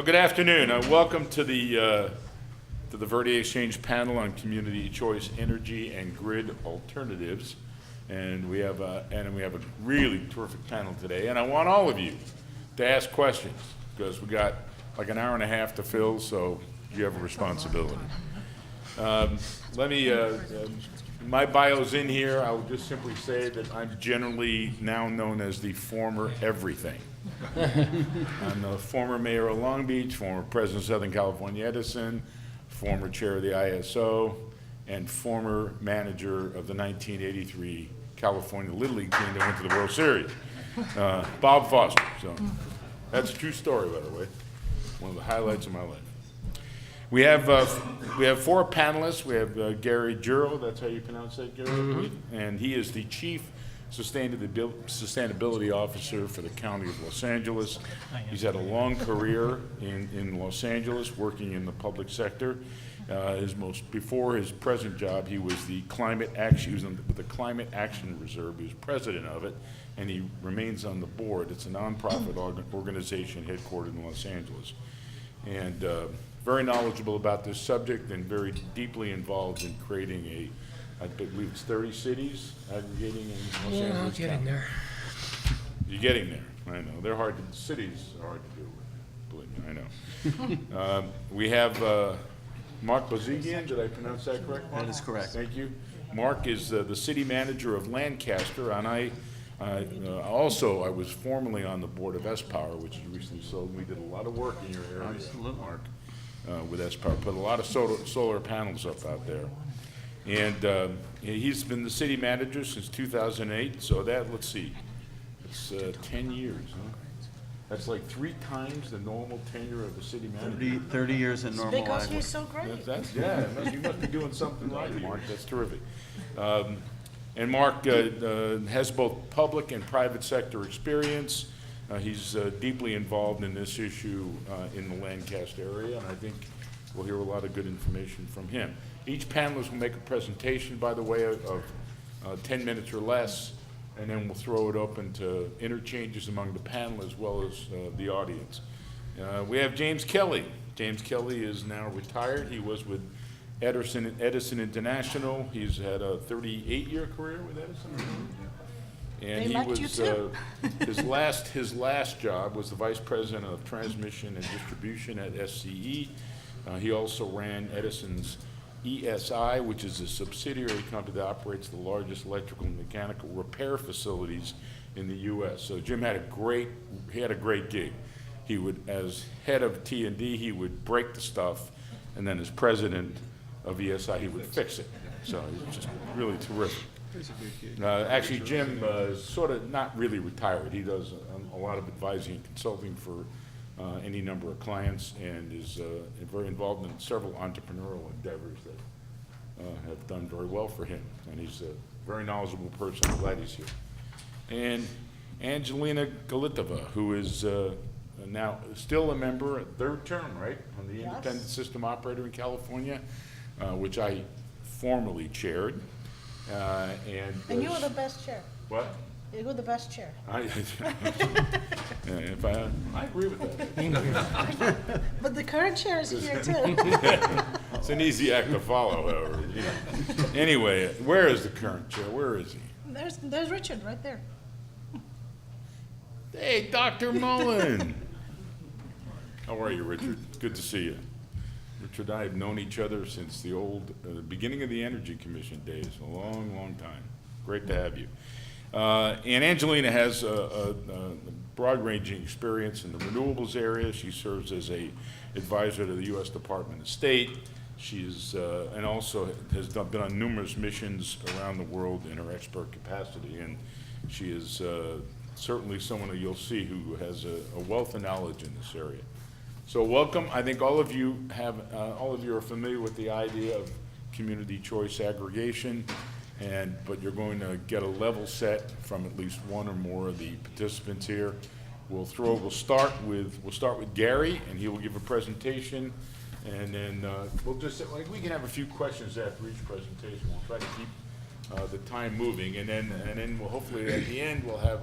Well, good afternoon. Welcome to the Verde Exchange panel on community choice, energy, and grid alternatives. And we have a really terrific panel today. And I want all of you to ask questions because we got like an hour and a half to fill, so you have a responsibility. My bio's in here. I will just simply say that I'm generally now known as the former everything. I'm the former mayor of Long Beach, former president of Southern California Edison, former chair of the ISO, and former manager of the 1983 California Little League team that went to the World Series, Bob Foster. So that's a true story, by the way. One of the highlights of my life. We have four panelists. We have Gary Juro, that's how you pronounce that, Gary? Mm-hmm. And he is the Chief Sustainability Officer for the County of Los Angeles. He's had a long career in Los Angeles, working in the public sector. Before his present job, he was with the Climate Action Reserve. He was president of it, and he remains on the board. It's a nonprofit organization headquartered in Los Angeles. And very knowledgeable about this subject and very deeply involved in creating I believe it's 30 cities aggregating in Los Angeles. Yeah, getting there. You're getting there. I know. Cities are hard to do, believe me, I know. We have Mark Bozigian. Did I pronounce that correct, Mark? That is correct. Thank you. Mark is the city manager of Lancaster, and I was formerly on the board of S-Power, which is recently sold. We did a lot of work in your area, Absolutely. Mark, with S-Power. Put a lot of solar panels up out there. And he's been the city manager since 2008, so let's see, it's 10 years, huh? That's like 3 times the normal tenure of a city manager. 30 years in normal Because life. he's so great. You must be doing something right, Mark. That's terrific. And Mark has both public and private sector experience. He's deeply involved in this issue in the Lancaster area, and I think we'll hear a lot of good information from him. Each panelist will make a presentation, by the way, of 10 minutes or less, and then we'll throw it open to interchanges among the panel as well as the audience. We have James Kelly. James Kelly is now retired. He was with Edison International. He's had a 38-year career with Edison. And They liked you too. His last job was the vice president of transmission and distribution at SCE. He also ran Edison's ESI, which is a subsidiary company that operates the largest electrical and mechanical repair facilities in the U.S. So Jim had a great gig. He would, as head of T&D, he would break the stuff, and then as president of ESI, he would fix it. So he's just really terrific. Actually, Jim is sort of not really retired. He does a lot of advising and consulting for any number of clients, and is very involved in several entrepreneurial endeavors that have done very well for him. And he's a very knowledgeable person. I'm glad he's here. And Angelina Galitova, who is now still a member, 3rd term, right, on the Independent System Operator in California, which I formerly chaired. And you were the best chair. What? You were the best chair. I agree with that. But the current chair is here too. It's an easy act to follow, however. Anyway, where is the current chair? Where is he? There's Richard right there. Hey, Dr. Mullen. How are you, Richard? Good to see you. Richard and I have known each other since the beginning of the Energy Commission days, a long, long time. Great to have you. And Angelina has a broad-ranging experience in the renewables area. She serves as an advisor to the U.S. Department of State. She's and also has been on numerous missions around the world in her expert capacity. And she is certainly someone that you'll see who has a wealth of knowledge in this area. So welcome. I think all of you are familiar with the idea of community choice aggregation. But you're going to get a level set from at least one or more of the participants here. We'll start with Gary, and he will give a presentation, and then we can have a few questions after each presentation. We'll try to keep the time moving, and then we'll hopefully at the end we'll have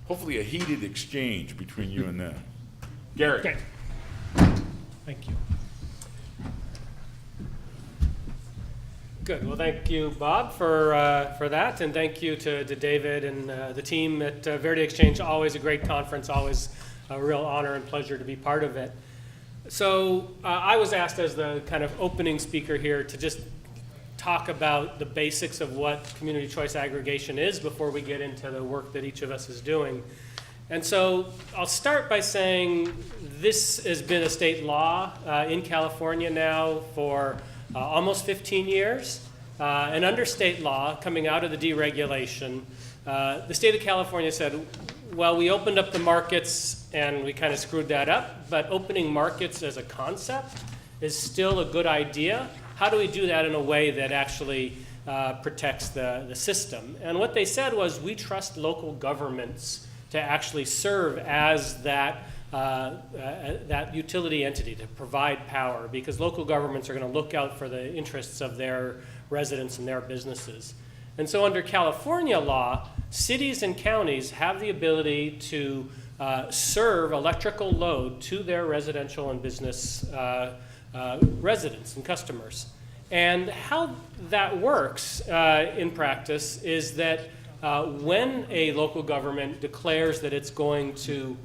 hopefully a heated exchange between you and them. Gary. Okay. Thank you. Good. Well, thank you, Bob, for that, and thank you to David and the team at Verde Exchange. Always a great conference. Always a real honor and pleasure to be part of it. So I was asked as the kind of opening speaker here to just talk about the basics of what community choice aggregation is before we get into the work that each of us is doing. And so I'll start by saying this has been a state law in California now for almost 15 years. And under state law, coming out of the deregulation, the state of California said, well, we opened up the markets and we kind of screwed that up, but opening markets as a concept is still a good idea. How do we do that in a way that actually protects the system? And what they said was, we trust local governments to actually serve as that utility entity to provide power, because local governments are going to look out for the interests of their residents and their businesses. And so under California law, cities and counties have the ability to serve electrical load to their residential and business residents and customers. And how that works in practice is that when a local government declares that it's going to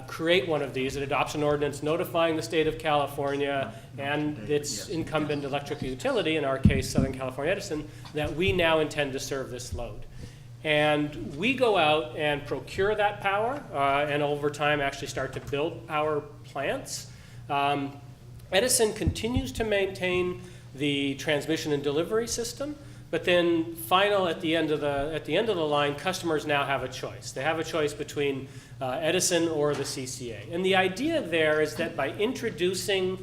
create one of these, it adopts an ordinance notifying the state of California and its incumbent electric utility, in our case Southern California Edison, that we now intend to serve this load. And we go out and procure that power and over time actually start to build power plants. Edison continues to maintain the transmission and delivery system, but then at the end of the line, customers now have a choice. They have a choice between Edison or the CCA. And the idea there is that by introducing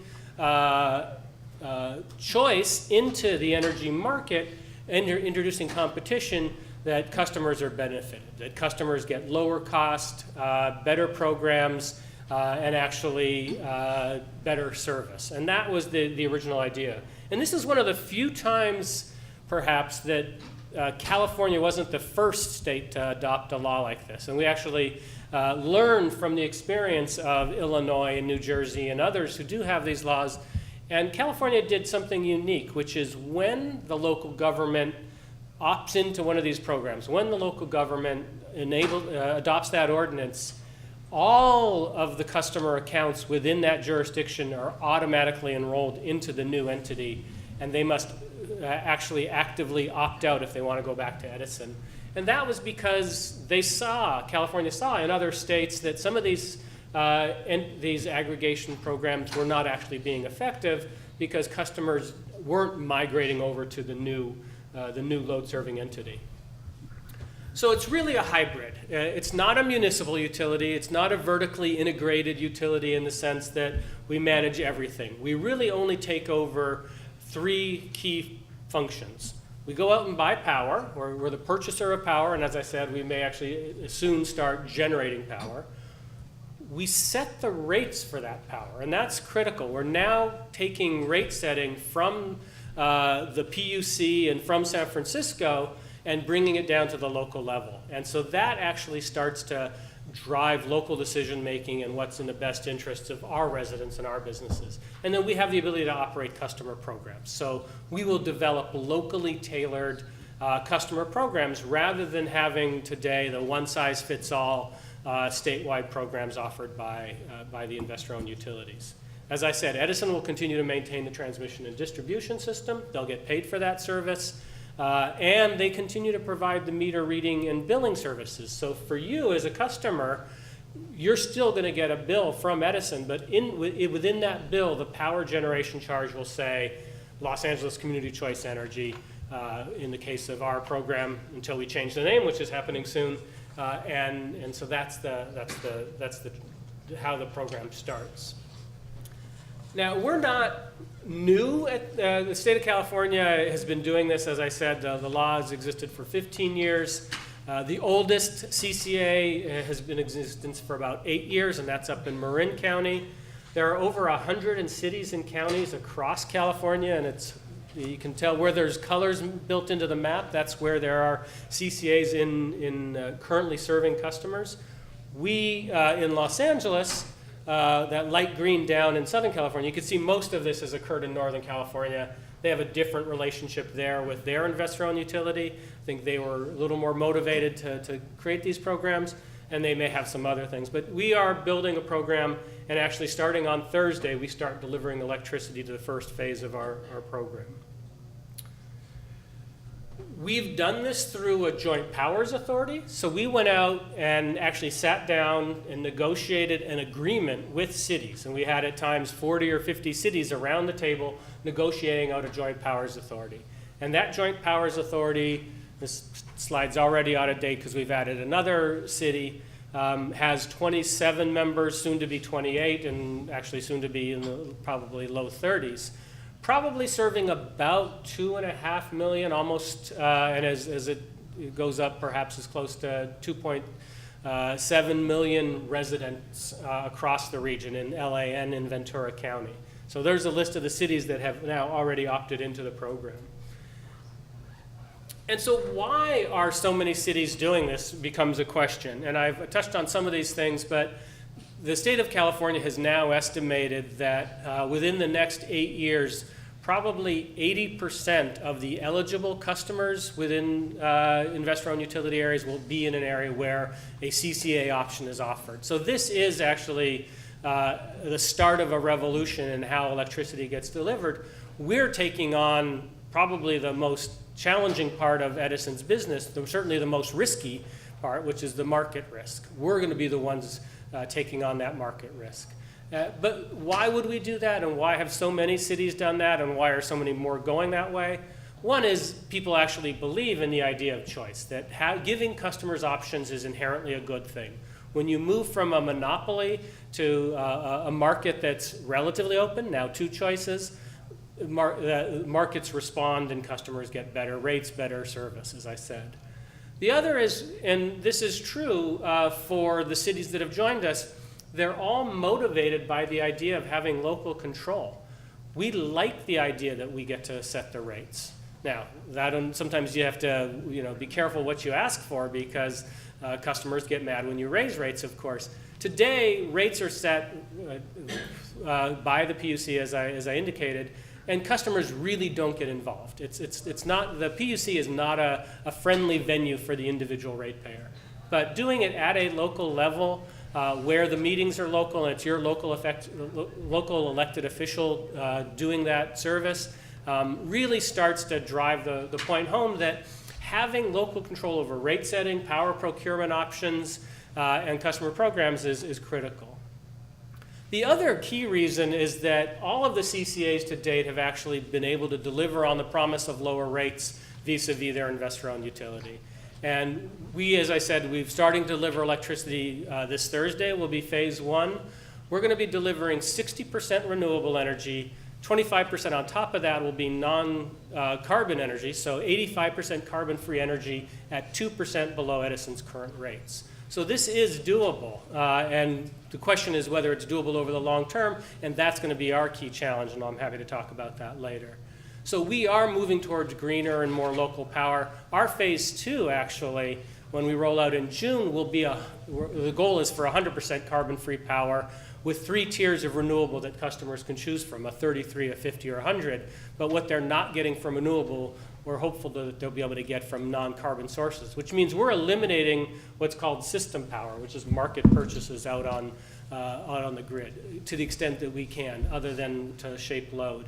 choice into the energy market and you're introducing competition, that customers are benefited, that customers get lower cost, better programs, and actually better service. And that was the original idea. And this is one of the few times, perhaps, that California wasn't the first state to adopt a law like this. And we actually learned from the experience of Illinois and New Jersey and others who do have these laws. And California did something unique, which is when the local government opts into one of these programs, when the local government adopts that ordinance, all of the customer accounts within that jurisdiction are automatically enrolled into the new entity, and they must actually actively opt out if they want to go back to Edison. And that was because California saw in other states that some of these aggregation programs were not actually being effective because customers weren't migrating over to the new load-serving entity. So it's really a hybrid. It's not a municipal utility. It's not a vertically integrated utility in the sense that we manage everything. We really only take over three key functions. We go out and buy power. We're the purchaser of power, and as I said, we may actually soon start generating power. We set the rates for that power, and that's critical. We're now taking rate setting from the PUC and from San Francisco and bringing it down to the local level. And so that actually starts to drive local decision making and what's in the best interests of our residents and our businesses. And then we have the ability to operate customer programs. So we will develop locally tailored customer programs rather than having today the one-size-fits-all statewide programs offered by the investor-owned utilities. As I said, Edison will continue to maintain the transmission and distribution system. They'll get paid for that service. And they continue to provide the meter reading and billing services. So for you as a customer, you're still going to get a bill from Edison, but within that bill, the power generation charge will say Los Angeles Community Choice Energy, in the case of our program, until we change the name, which is happening soon. And so that's how the program starts. Now, we're not new. The state of California has been doing this. As I said, the law has existed for 15 years. The oldest CCA has been in existence for about 8 years, and that's up in Marin County. There are over 100 cities and counties across California, and you can tell where there's colors built into the map. That's where there are CCAs in currently serving customers. We, in Los Angeles, that light green down in Southern California, you can see most of this has occurred in Northern California. They have a different relationship there with their investor-owned utility. I think they were a little more motivated to create these programs, and they may have some other things. But we are building a program, and actually starting on Thursday, we start delivering electricity to the first phase of our program. We've done this through a joint powers authority. So we went out and actually sat down and negotiated an agreement with cities. And we had at times 40 or 50 cities around the table negotiating out a joint powers authority. And that joint powers authority, this slide's already out of date because we've added another city, has 27 members, soon to be 28, and actually soon to be in the probably low 30s. Probably serving about 2.5 million, almost, and as it goes up, perhaps as close to 2.7 million residents across the region in LA and in Ventura County. So there's a list of the cities that have now already opted into the program. And so why are so many cities doing this becomes a question. And I've touched on some of these things, but the state of California has now estimated that within the next 8 years, probably 80% of the eligible customers within investor-owned utility areas will be in an area where a CCA option is offered. So this is actually the start of a revolution in how electricity gets delivered. We're taking on probably the most challenging part of Edison's business, certainly the most risky part, which is the market risk. We're going to be the ones taking on that market risk. But why would we do that, and why have so many cities done that, and why are so many more going that way? One is people actually believe in the idea of choice, that giving customers options is inherently a good thing. When you move from a monopoly to a market that's relatively open, now 2 choices, markets respond and customers get better rates, better service, as I said. The other is, and this is true for the cities that have joined us, they're all motivated by the idea of having local control. We like the idea that we get to set the rates. Now, sometimes you have to be careful what you ask for, because customers get mad when you raise rates, of course. Today, rates are set by the PUC, as I indicated, and customers really don't get involved. It's not, the PUC is not a friendly venue for the individual ratepayer. But doing it at a local level, where the meetings are local and it's your local elected official doing that service, really starts to drive the point home that having local control over rate setting, power procurement options, and customer programs is critical. The other key reason is that all of the CCAs to date have actually been able to deliver on the promise of lower rates vis-a-vis their investor-owned utility. And we, as I said, we're starting to deliver electricity this Thursday, will be phase 1. We're going to be delivering 60% renewable energy. 25% on top of that will be non-carbon energy, so 85% carbon-free energy at 2% below Edison's current rates. So this is doable, and the question is whether it's doable over the long term, and that's going to be our key challenge, and I'm happy to talk about that later. So we are moving towards greener and more local power. Our phase 2, actually, when we roll out in June, will be the goal is for 100% carbon-free power with 3 tiers of renewable that customers can choose from, a 33, a 50, or 100. But what they're not getting from renewable, we're hopeful that they'll be able to get from non-carbon sources, which means we're eliminating what's called system power, which is market purchases out on the grid, to the extent that we can, other than to shape load.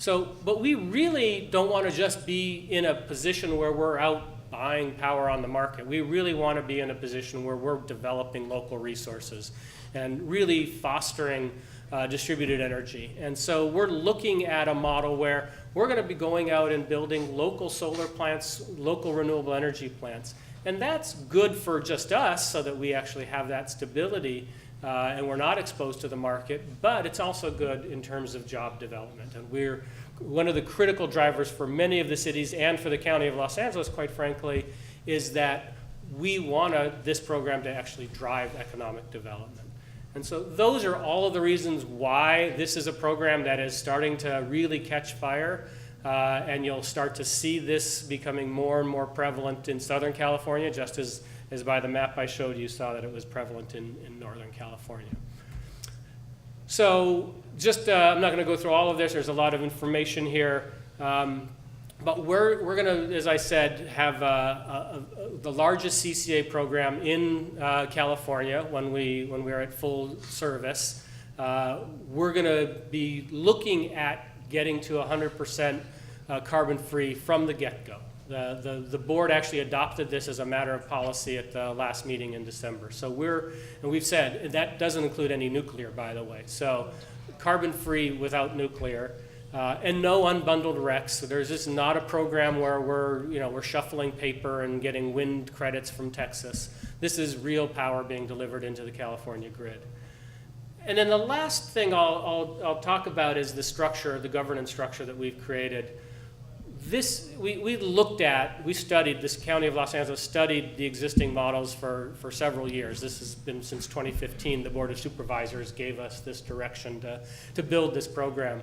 So, but we really don't want to just be in a position where we're out buying power on the market. We really want to be in a position where we're developing local resources and really fostering distributed energy. And so we're looking at a model where we're going to be going out and building local solar plants, local renewable energy plants. And that's good for just us, so that we actually have that stability and we're not exposed to the market, but it's also good in terms of job development. And we're one of the critical drivers for many of the cities and for the County of Los Angeles, quite frankly, is that we want this program to actually drive economic development. And so those are all of the reasons why this is a program that is starting to really catch fire, and you'll start to see this becoming more and more prevalent in Southern California, just as by the map I showed you saw that it was prevalent in Northern California. So just, I'm not going to go through all of this. There's a lot of information here. But we're going to, as I said, have the largest CCA program in California when we are at full service. We're going to be looking at getting to 100% carbon-free from the get-go. The board actually adopted this as a matter of policy at the last meeting in December. So we've said, and that doesn't include any nuclear, by the way. So carbon-free without nuclear. And no unbundled RECs. So there's just not a program where we're shuffling paper and getting wind credits from Texas. This is real power being delivered into the California grid. And then the last thing I'll talk about is the structure, the governance structure that we've created. This we studied, this County of Los Angeles studied the existing models for several years. This has been since 2015. The Board of Supervisors gave us this direction to build this program.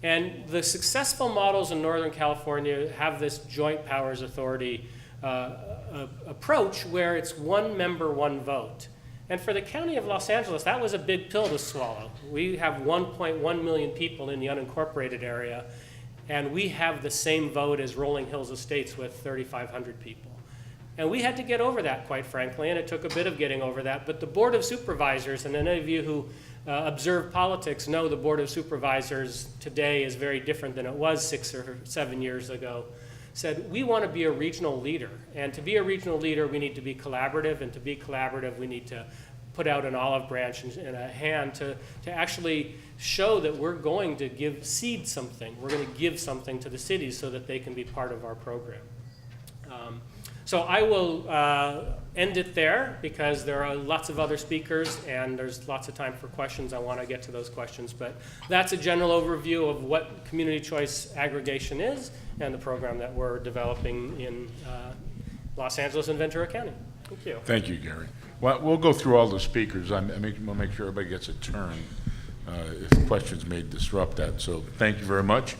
And the successful models in Northern California have this joint powers authority approach where it's one member, one vote. And for the County of Los Angeles, that was a big pill to swallow. We have 1.1 million people in the unincorporated area, and we have the same vote as Rolling Hills Estates with 3,500 people. And we had to get over that, quite frankly, and it took a bit of getting over that. But the Board of Supervisors, and any of you who observe politics know the Board of Supervisors today is very different than it was 6 or 7 years ago, said we want to be a regional leader. And to be a regional leader, we need to be collaborative. And to be collaborative, we need to put out an olive branch and a hand to actually show that we're going to seed something. We're going to give something to the cities so that they can be part of our program. So I will end it there because there are lots of other speakers and there's lots of time for questions. I want to get to those questions, but that's a general overview of what community choice aggregation is and the program that we're developing in Los Angeles and Ventura County. Thank you. Thank you, Gary. Well, we'll go through all the speakers. We'll make sure everybody gets a turn if questions may disrupt that. So thank you very much.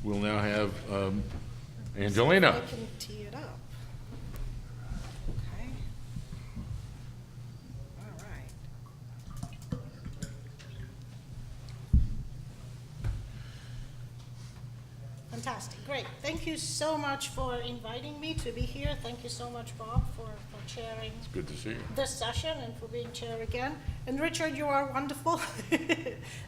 We'll now have Angelina. I can tee it up. Okay. All right. Fantastic, great. Thank you so much for inviting me to be here. Thank you so much, Bob, for chairing It's good to see you. this session and for being chair again. And Richard, you are wonderful.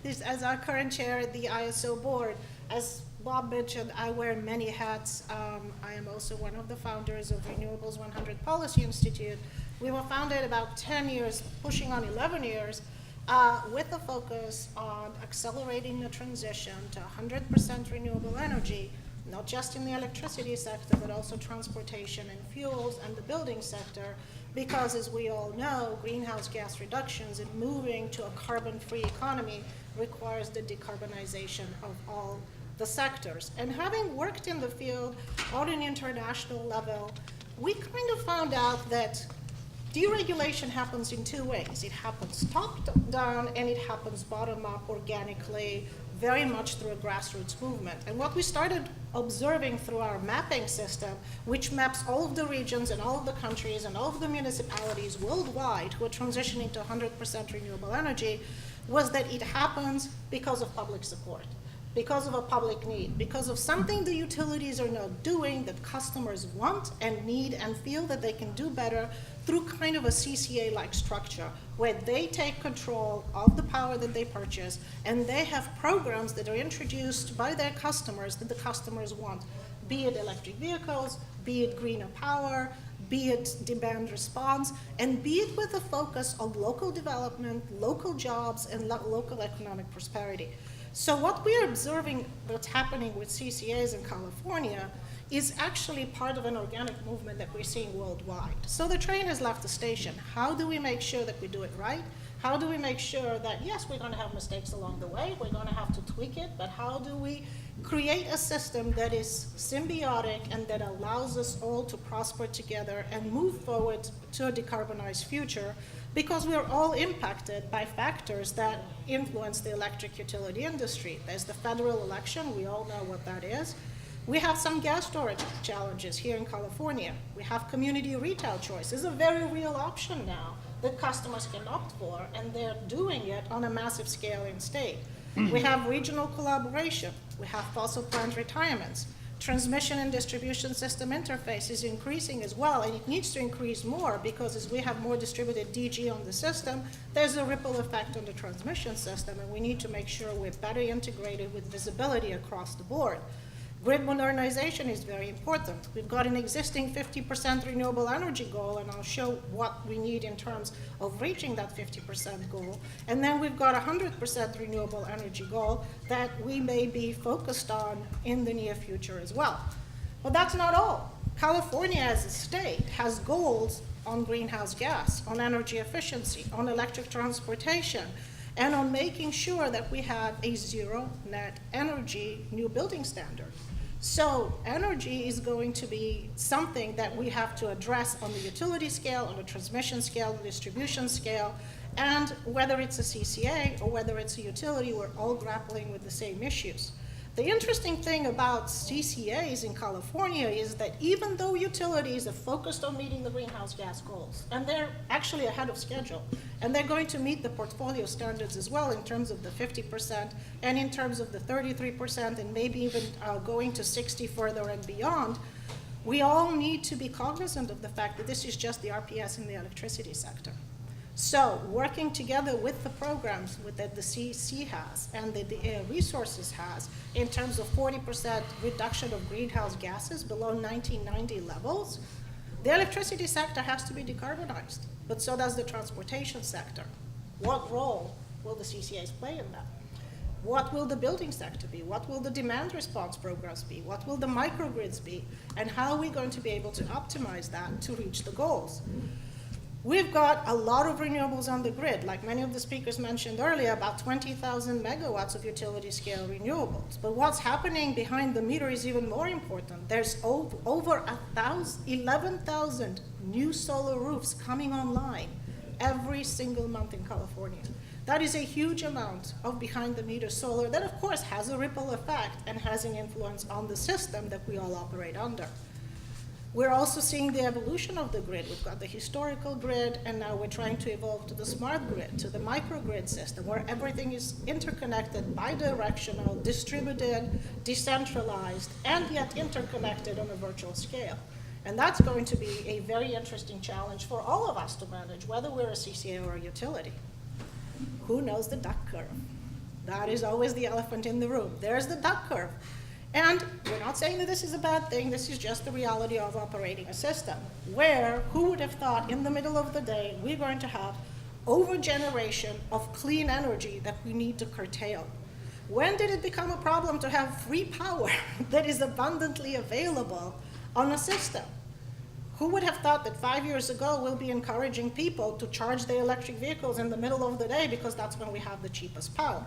As our current chair at the ISO board, as Bob mentioned, I wear many hats. I am also one of the founders of Renewables 100 Policy Institute. We were founded about 10 years, pushing on 11 years, with a focus on accelerating the transition to 100% renewable energy, not just in the electricity sector, but also transportation and fuels and the building sector, because as we all know, greenhouse gas reductions and moving to a carbon-free economy requires the decarbonization of all the sectors. And having worked in the field on an international level, we kind of found out that deregulation happens in two ways. It happens top-down and it happens bottom-up organically, very much through a grassroots movement. And what we started observing through our mapping system, which maps all of the regions and all of the countries and all of the municipalities worldwide who are transitioning to 100% renewable energy, was that it happens because of public support, because of a public need, because of something the utilities are now doing that customers want and need and feel that they can do better through kind of a CCA-like structure where they take control of the power that they purchase and they have programs that are introduced by their customers that the customers want, be it electric vehicles, be it greener power, be it demand response, and be it with a focus on local development, local jobs, and local economic prosperity. So what we're observing that's happening with CCAs in California is actually part of an organic movement that we're seeing worldwide. So the train has left the station. How do we make sure that we do it right? How do we make sure that, yes, we're going to have mistakes along the way, we're going to have to tweak it, but how do we create a system that is symbiotic and that allows us all to prosper together and move forward to a decarbonized future? Because we're all impacted by factors that influence the electric utility industry. There's the federal election, we all know what that is. We have some gas storage challenges here in California. We have community retail choice. It's a very real option now that customers can opt for, and they're doing it on a massive scale in state. We have regional collaboration. We have fossil plant retirements. Transmission and distribution system interface is increasing as well, and it needs to increase more because as we have more distributed DG on the system, there's a ripple effect on the transmission system, and we need to make sure we're better integrated with visibility across the board. Grid modernization is very important. We've got an existing 50% renewable energy goal, and I'll show what we need in terms of reaching that 50% goal. And then we've got a 100% renewable energy goal that we may be focused on in the near future as well. But that's not all. California as a state has goals on greenhouse gas, on energy efficiency, on electric transportation, and on making sure that we have a zero net energy new building standard. So energy is going to be something that we have to address on the utility scale, on the transmission scale, the distribution scale, and whether it's a CCA or whether it's a utility, we're all grappling with the same issues. The interesting thing about CCAs in California is that even though utilities are focused on meeting the greenhouse gas goals, and they're actually ahead of schedule, and they're going to meet the portfolio standards as well in terms of the 50% and in terms of the 33% and maybe even going to 60 further and beyond, we all need to be cognizant of the fact that this is just the RPS in the electricity sector. So working together with the programs that the CEC has and that the Air Resources has in terms of 40% reduction of greenhouse gases below 1990 levels, the electricity sector has to be decarbonized, but so does the transportation sector. What role will the CCAs play in that? What will the building sector be? What will the demand response programs be? What will the microgrids be? And how are we going to be able to optimize that to reach the goals? We've got a lot of renewables on the grid, like many of the speakers mentioned earlier, about 20,000 megawatts of utility scale renewables. But what's happening behind the meter is even more important. There's over 11,000 new solar roofs coming online every single month in California. That is a huge amount of behind the meter solar that of course has a ripple effect and has an influence on the system that we all operate under. We're also seeing the evolution of the grid. We've got the historical grid, and now we're trying to evolve to the smart grid, to the microgrid system, where everything is interconnected, bi-directional, distributed, decentralized, and yet interconnected on a virtual scale. And that's going to be a very interesting challenge for all of us to manage, whether we're a CCA or a utility. Who knows the duck curve? That is always the elephant in the room. There's the duck curve. And we're not saying that this is a bad thing, this is just the reality of operating a system, where who would have thought in the middle of the day we're going to have overgeneration of clean energy that we need to curtail? When did it become a problem to have free power that is abundantly available on a system? Who would have thought that 5 years ago we'll be encouraging people to charge their electric vehicles in the middle of the day because that's when we have the cheapest power?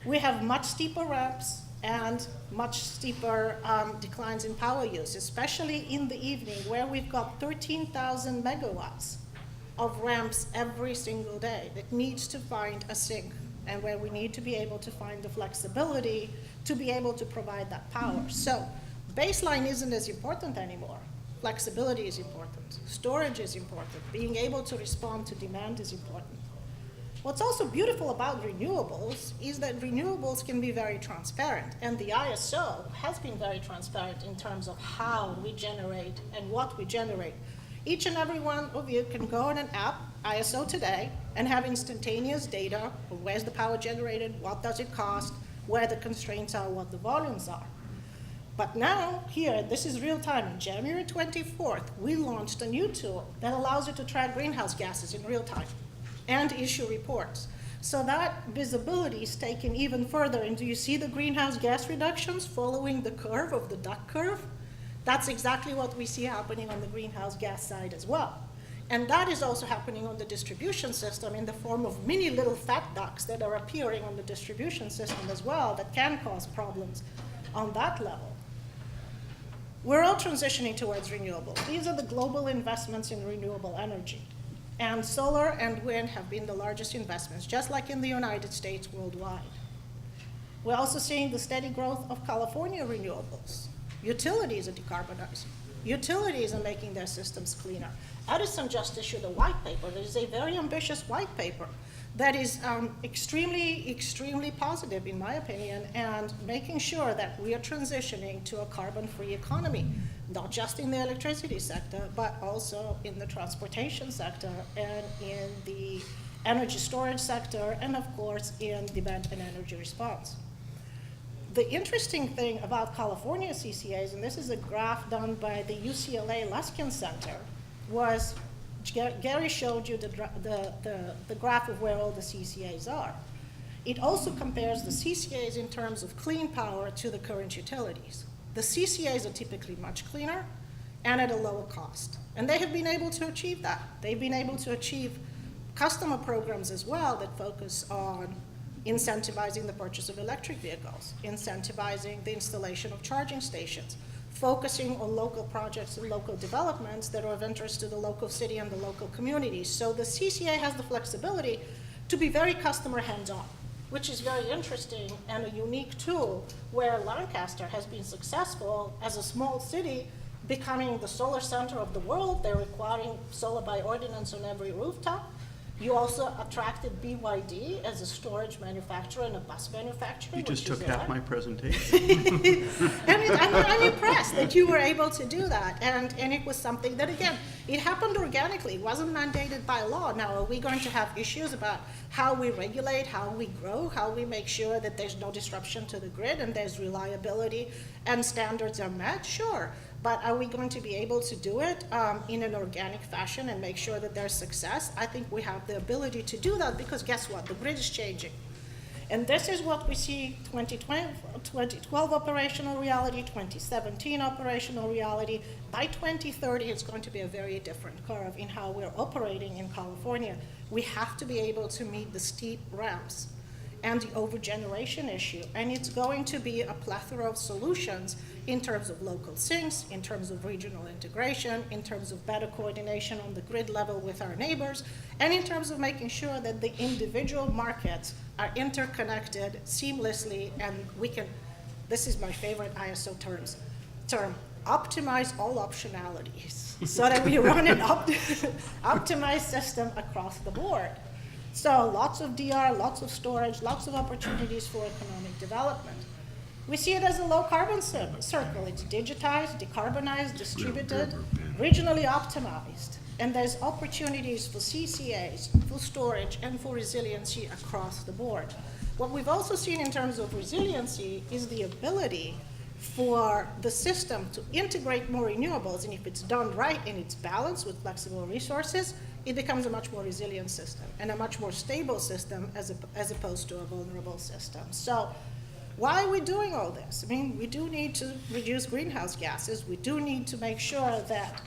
We have much steeper ramps and much steeper declines in power use, especially in the evening where we've got 13,000 megawatts of ramps every single day that needs to find a sink and where we need to be able to find the flexibility to be able to provide that power. So baseline isn't as important anymore. Flexibility is important. Storage is important. Being able to respond to demand is important. What's also beautiful about renewables is that renewables can be very transparent, and the ISO has been very transparent in terms of how we generate and what we generate. Each and every one of you can go on an app, ISO Today, and have instantaneous data of where's the power generated, what does it cost, where the constraints are, what the volumes are. But now, here, this is real time. On January 24th, we launched a new tool that allows you to track greenhouse gases in real time and issue reports. So that visibility is taken even further. And do you see the greenhouse gas reductions following the curve of the duck curve? That's exactly what we see happening on the greenhouse gas side as well. And that is also happening on the distribution system in the form of mini little fat ducts that are appearing on the distribution system as well that can cause problems on that level. We're all transitioning towards renewables. These are the global investments in renewable energy. And solar and wind have been the largest investments, just like in the United States worldwide. We're also seeing the steady growth of California renewables. Utilities are decarbonizing. utilities and making their systems cleaner. Edison just issued a white paper. It is a very ambitious white paper that is extremely, extremely positive, in my opinion, and making sure that we are transitioning to a carbon-free economy, not just in the electricity sector, but also in the transportation sector and in the energy storage sector, and of course, in demand and energy response. The interesting thing about California CCAs, and this is a graph done by the UCLA Luskin Center, was Gary showed you the graph of where all the CCAs are. It also compares the CCAs in terms of clean power to the current utilities. The CCAs are typically much cleaner and at a lower cost. And they have been able to achieve that. They've been able to achieve customer programs as well that focus on incentivizing the purchase of electric vehicles, incentivizing the installation of charging stations, focusing on local projects and local developments that are of interest to the local city and the local communities. So the CCA has the flexibility to be very customer hands-on, which is very interesting and a unique tool where Lancaster has been successful as a small city becoming the solar center of the world. They're requiring solar by ordinance on every rooftop. You also attracted BYD as a storage manufacturer and a bus manufacturer. You just took half my presentation. I'm impressed that you were able to do that. And it was something that, again, it happened organically. It wasn't mandated by law. Now, are we going to have issues about how we regulate, how we grow, how we make sure that there's no disruption to the grid and there's reliability and standards are met? Sure. But are we going to be able to do it in an organic fashion and make sure that there's success? I think we have the ability to do that because guess what? The grid is changing. And this is what we see 2012 operational reality, 2017 operational reality. By 2030, it's going to be a very different curve in how we're operating in California. We have to be able to meet the steep ramps and the overgeneration issue. And it's going to be a plethora of solutions in terms of local sinks, in terms of regional integration, in terms of better coordination on the grid level with our neighbors, and in terms of making sure that the individual markets are interconnected seamlessly, and we can, this is my favorite ISO term, optimize all optionalities so that we run an optimized system across the board. So lots of DR, lots of storage, lots of opportunities for economic development. We see it as a low carbon circle. It's digitized, decarbonized, distributed, regionally optimized. And there's opportunities for CCAs, for storage, and for resiliency across the board. What we've also seen in terms of resiliency is the ability for the system to integrate more renewables, and if it's done right and it's balanced with flexible resources, it becomes a much more resilient system and a much more stable system as opposed to a vulnerable system. So why are we doing all this? I mean, we do need to reduce greenhouse gases. We do need to make sure that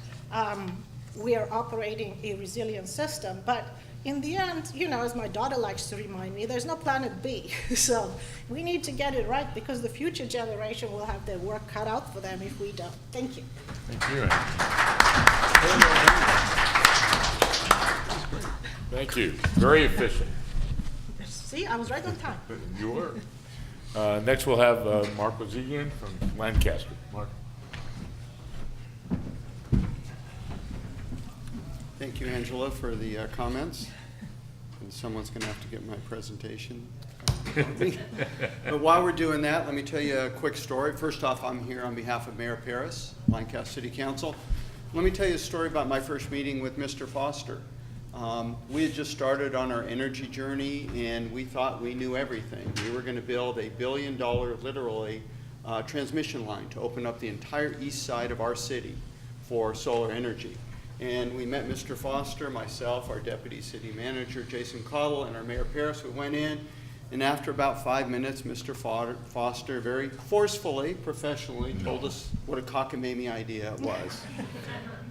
we are operating a resilient system. But in the end, you know, as my daughter likes to remind me, there's no planet B. So we need to get it right because the future generation will have their work cut out for them if we don't. Thank you. Thank you. Thank you. Very efficient. See, I was right on time. You were. Next, we'll have Mark Ozigian from Lancaster. Mark. Thank you, Angela, for the comments. And someone's going to have to get my presentation. But while we're doing that, let me tell you a quick story. First off, I'm here on behalf of Mayor Paris, Lancaster City Council. Let me tell you a story about my first meeting with Mr. Foster. We had just started on our energy journey, and we thought we knew everything. We were going to build a $1 billion, literally, transmission line to open up the entire east side of our city for solar energy. And we met Mr. Foster, myself, our deputy city manager, Jason Cottle, and our Mayor Paris. We went in, and after about 5 minutes, Mr. Foster very forcefully, professionally, told us what a cockamamie idea it was.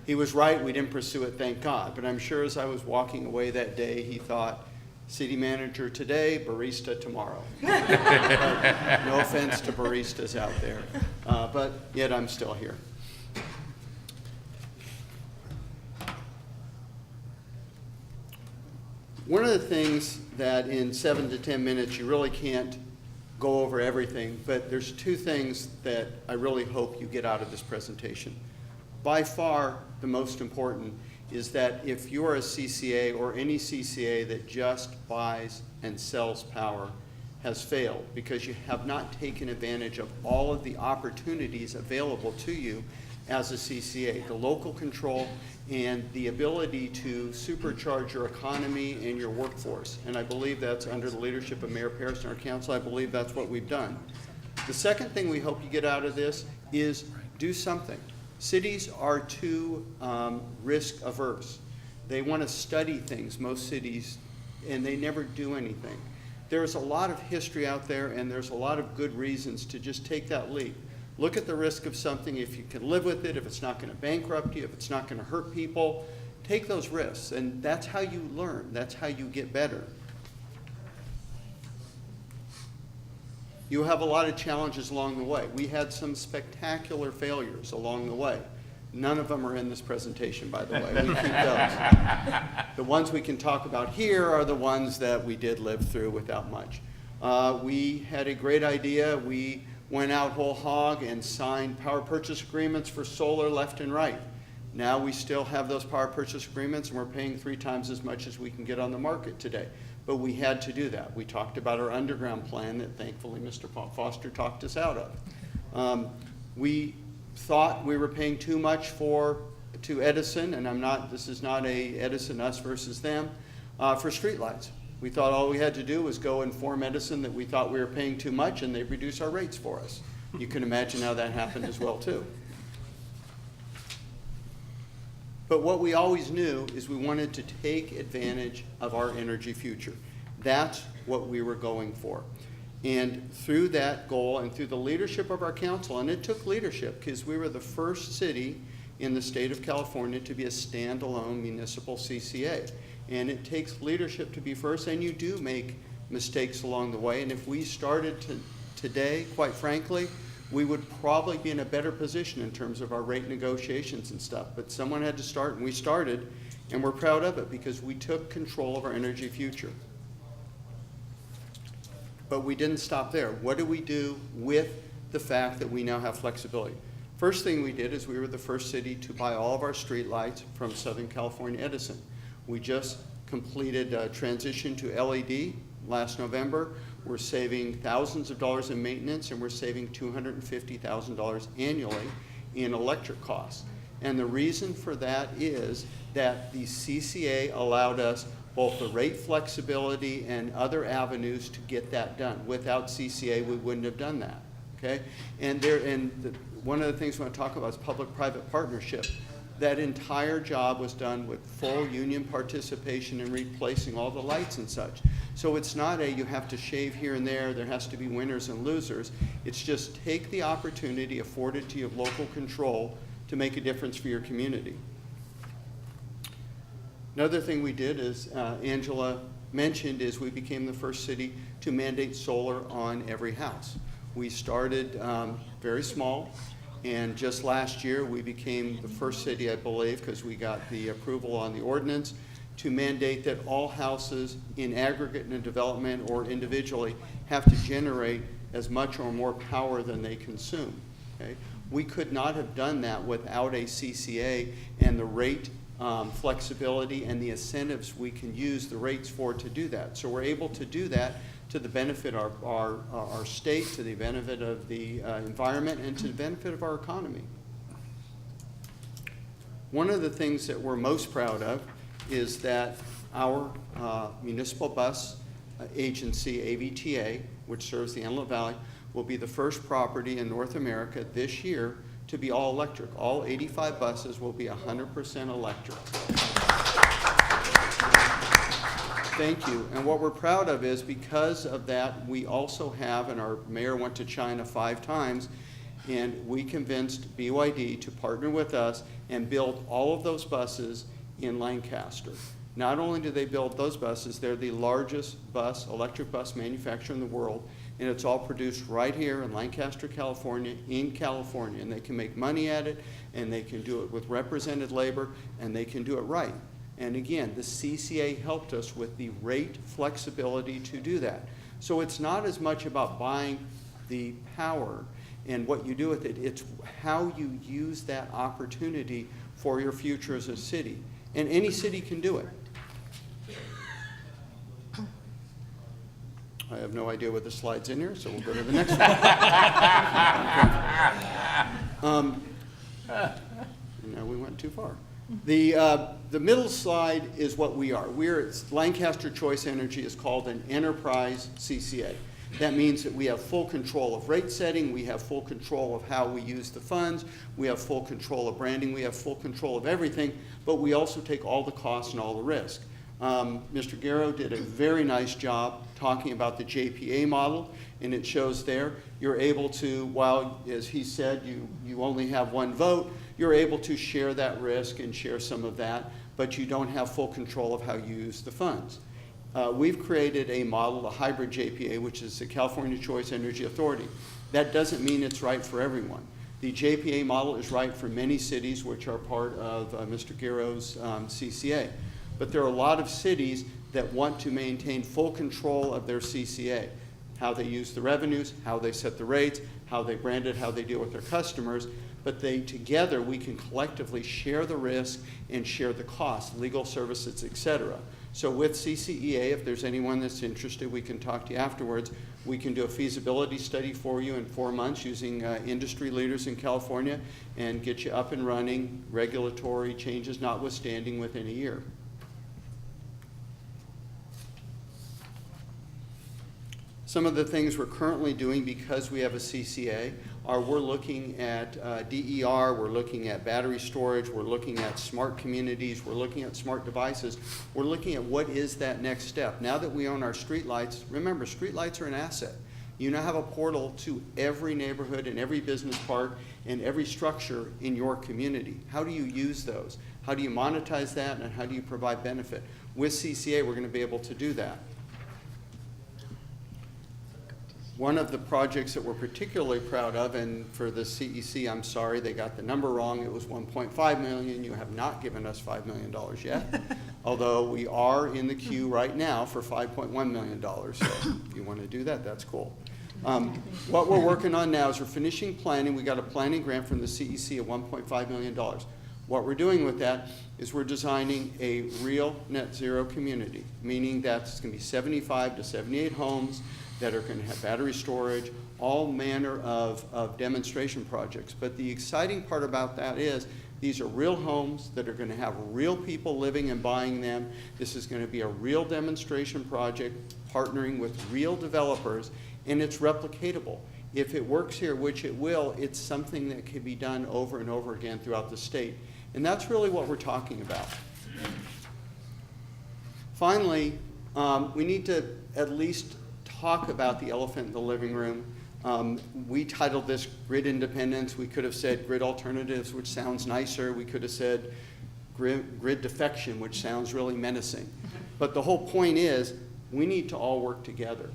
He was right, we didn't pursue it, thank God. But I'm sure as I was walking away that day, he thought, city manager today, barista tomorrow. No offense to baristas out there, but yet I'm still here. One of the things that in 7 to 10 minutes you really can't go over everything, but there's two things that I really hope you get out of this presentation. by far the most important is that if you're a CCA or any CCA that just buys and sells power has failed, because you have not taken advantage of all of the opportunities available to you as a CCA, the local control and the ability to supercharge your economy and your workforce. And I believe that's under the leadership of Mayor Parris and our council. I believe that's what we've done. The second thing we hope you get out of this is do something. Cities are too risk averse. They want to study things, most cities, and they never do anything. There's a lot of history out there, and there's a lot of good reasons to just take that leap. Look at the risk of something. If you can live with it, if it's not going to bankrupt you, if it's not going to hurt people, take those risks. And that's how you learn. That's how you get better. You have a lot of challenges along the way. We had some spectacular failures along the way. None of them are in this presentation, by the way. We keep those. The ones we can talk about here are the ones that we did live through without much. We had a great idea. We went out whole hog and signed power purchase agreements for solar left and right. Now we still have those power purchase agreements, and we're paying 3 times as much as we can get on the market today. But we had to do that. We talked about our underground plan that thankfully Mr. Foster talked us out of. We thought we were paying too much to Edison, and this is not a Edison us versus them, for streetlights. We thought all we had to do was go inform Edison that we thought we were paying too much, and they'd reduce our rates for us. You can imagine how that happened as well too. But what we always knew is we wanted to take advantage of our energy future. That's what we were going for. And through that goal and through the leadership of our council, and it took leadership because we were the first city in the state of California to be a standalone municipal CCA. And it takes leadership to be first, and you do make mistakes along the way. And if we started today, quite frankly, we would probably be in a better position in terms of our rate negotiations and stuff. But someone had to start, and we started, and we're proud of it because we took control of our energy future. But we didn't stop there. What do we do with the fact that we now have flexibility? First thing we did is we were the first city to buy all of our streetlights from Southern California Edison. We just completed a transition to LED last November. We're saving thousands of dollars in maintenance, and we're saving $250,000 annually in electric costs. And the reason for that is that the CCA allowed us both the rate flexibility and other avenues to get that done. Without CCA, we wouldn't have done that, okay? And one of the things we want to talk about is public-private partnership. That entire job was done with full union participation in replacing all the lights and such. So it's not you have to shave here and there has to be winners and losers. It's just take the opportunity afforded to you of local control to make a difference for your community. Another thing we did, as Angela mentioned, is we became the first city to mandate solar on every house. We started very small, and just last year we became the first city, I believe, because we got the approval on the ordinance, to mandate that all houses in aggregate in a development or individually have to generate as much or more power than they consume. Okay? We could not have done that without a CCA and the rate flexibility and the incentives we can use the rates for to do that. So we're able to do that to the benefit of our state, to the benefit of the environment, and to the benefit of our economy. One of the things that we're most proud of is that our municipal bus agency, AVTA, which serves the Antelope Valley, will be the first property in North America this year to be all electric. All 85 buses will be 100% electric. Thank you. And what we're proud of is because of that, we also have, and our mayor went to China 5 times, and we convinced BYD to partner with us and build all of those buses in Lancaster. Not only do they build those buses, they're the largest electric bus manufacturer in the world, and it's all produced right here in Lancaster, California, and they can make money at it, and they can do it with represented labor, and they can do it right. And again, the CCA helped us with the rate flexibility to do that. So it's not as much about buying the power and what you do with it. It's how you use that opportunity for your future as a city. And any city can do it. I have no idea what the slide's in here, so we'll go to the next one. No, we went too far. The middle slide is what we are. Lancaster Choice Energy is called an enterprise CCA. That means that we have full control of rate setting, we have full control of how we use the funds, we have full control of branding, we have full control of everything, but we also take all the costs and all the risk. Mr. Garrow did a very nice job talking about the JPA model, and it shows there. You're able to, while, as he said, you only have one vote, you're able to share that risk and share some of that, but you don't have full control of how you use the funds. We've created a model, a hybrid JPA, which is the California Choice Energy Authority. That doesn't mean it's right for everyone. The JPA model is right for many cities which are part of Mr. Garrow's CCA. But there are a lot of cities that want to maintain full control of their CCA, how they use the revenues, how they set the rates, how they brand it, how they deal with their customers. But together we can collectively share the risk and share the cost, legal services, et cetera. So with CCEA, if there's anyone that's interested, we can talk to you afterwards. We can do a feasibility study for you in 4 months using industry leaders in California and get you up and running, regulatory changes notwithstanding, within a year. Some of the things we're currently doing because we have a CCA are we're looking at DER, we're looking at battery storage, we're looking at smart communities, we're looking at smart devices. We're looking at what is that next step. Now that we own our streetlights, remember, streetlights are an asset. You now have a portal to every neighborhood and every business park and every structure in your community. How do you use those? How do you monetize that, and how do you provide benefit? With CCA, we're going to be able to do that. One of the projects that we're particularly proud of, and for the CEC, I'm sorry, they got the number wrong. It was $1.5 million. You have not given us $5 million yet, although we are in the queue right now for $5.1 million. So if you want to do that, that's cool. What we're working on now is we're finishing planning. We got a planning grant from the CEC of $1.5 million. What we're doing with that is we're designing a real net zero community, meaning that it's going to be 75 to 78 homes that are going to have battery storage, all manner of demonstration projects. But the exciting part about that is these are real homes that are going to have real people living and buying them. This is going to be a real demonstration project partnering with real developers, and it's replicatable. If it works here, which it will, it's something that can be done over and over again throughout the state. And that's really what we're talking about. Finally, we need to at least talk about the elephant in the living room. We titled this Grid Independence. We could have said Grid Alternatives, which sounds nicer. We could have said Grid Defection, which sounds really menacing. But the whole point is we need to all work together.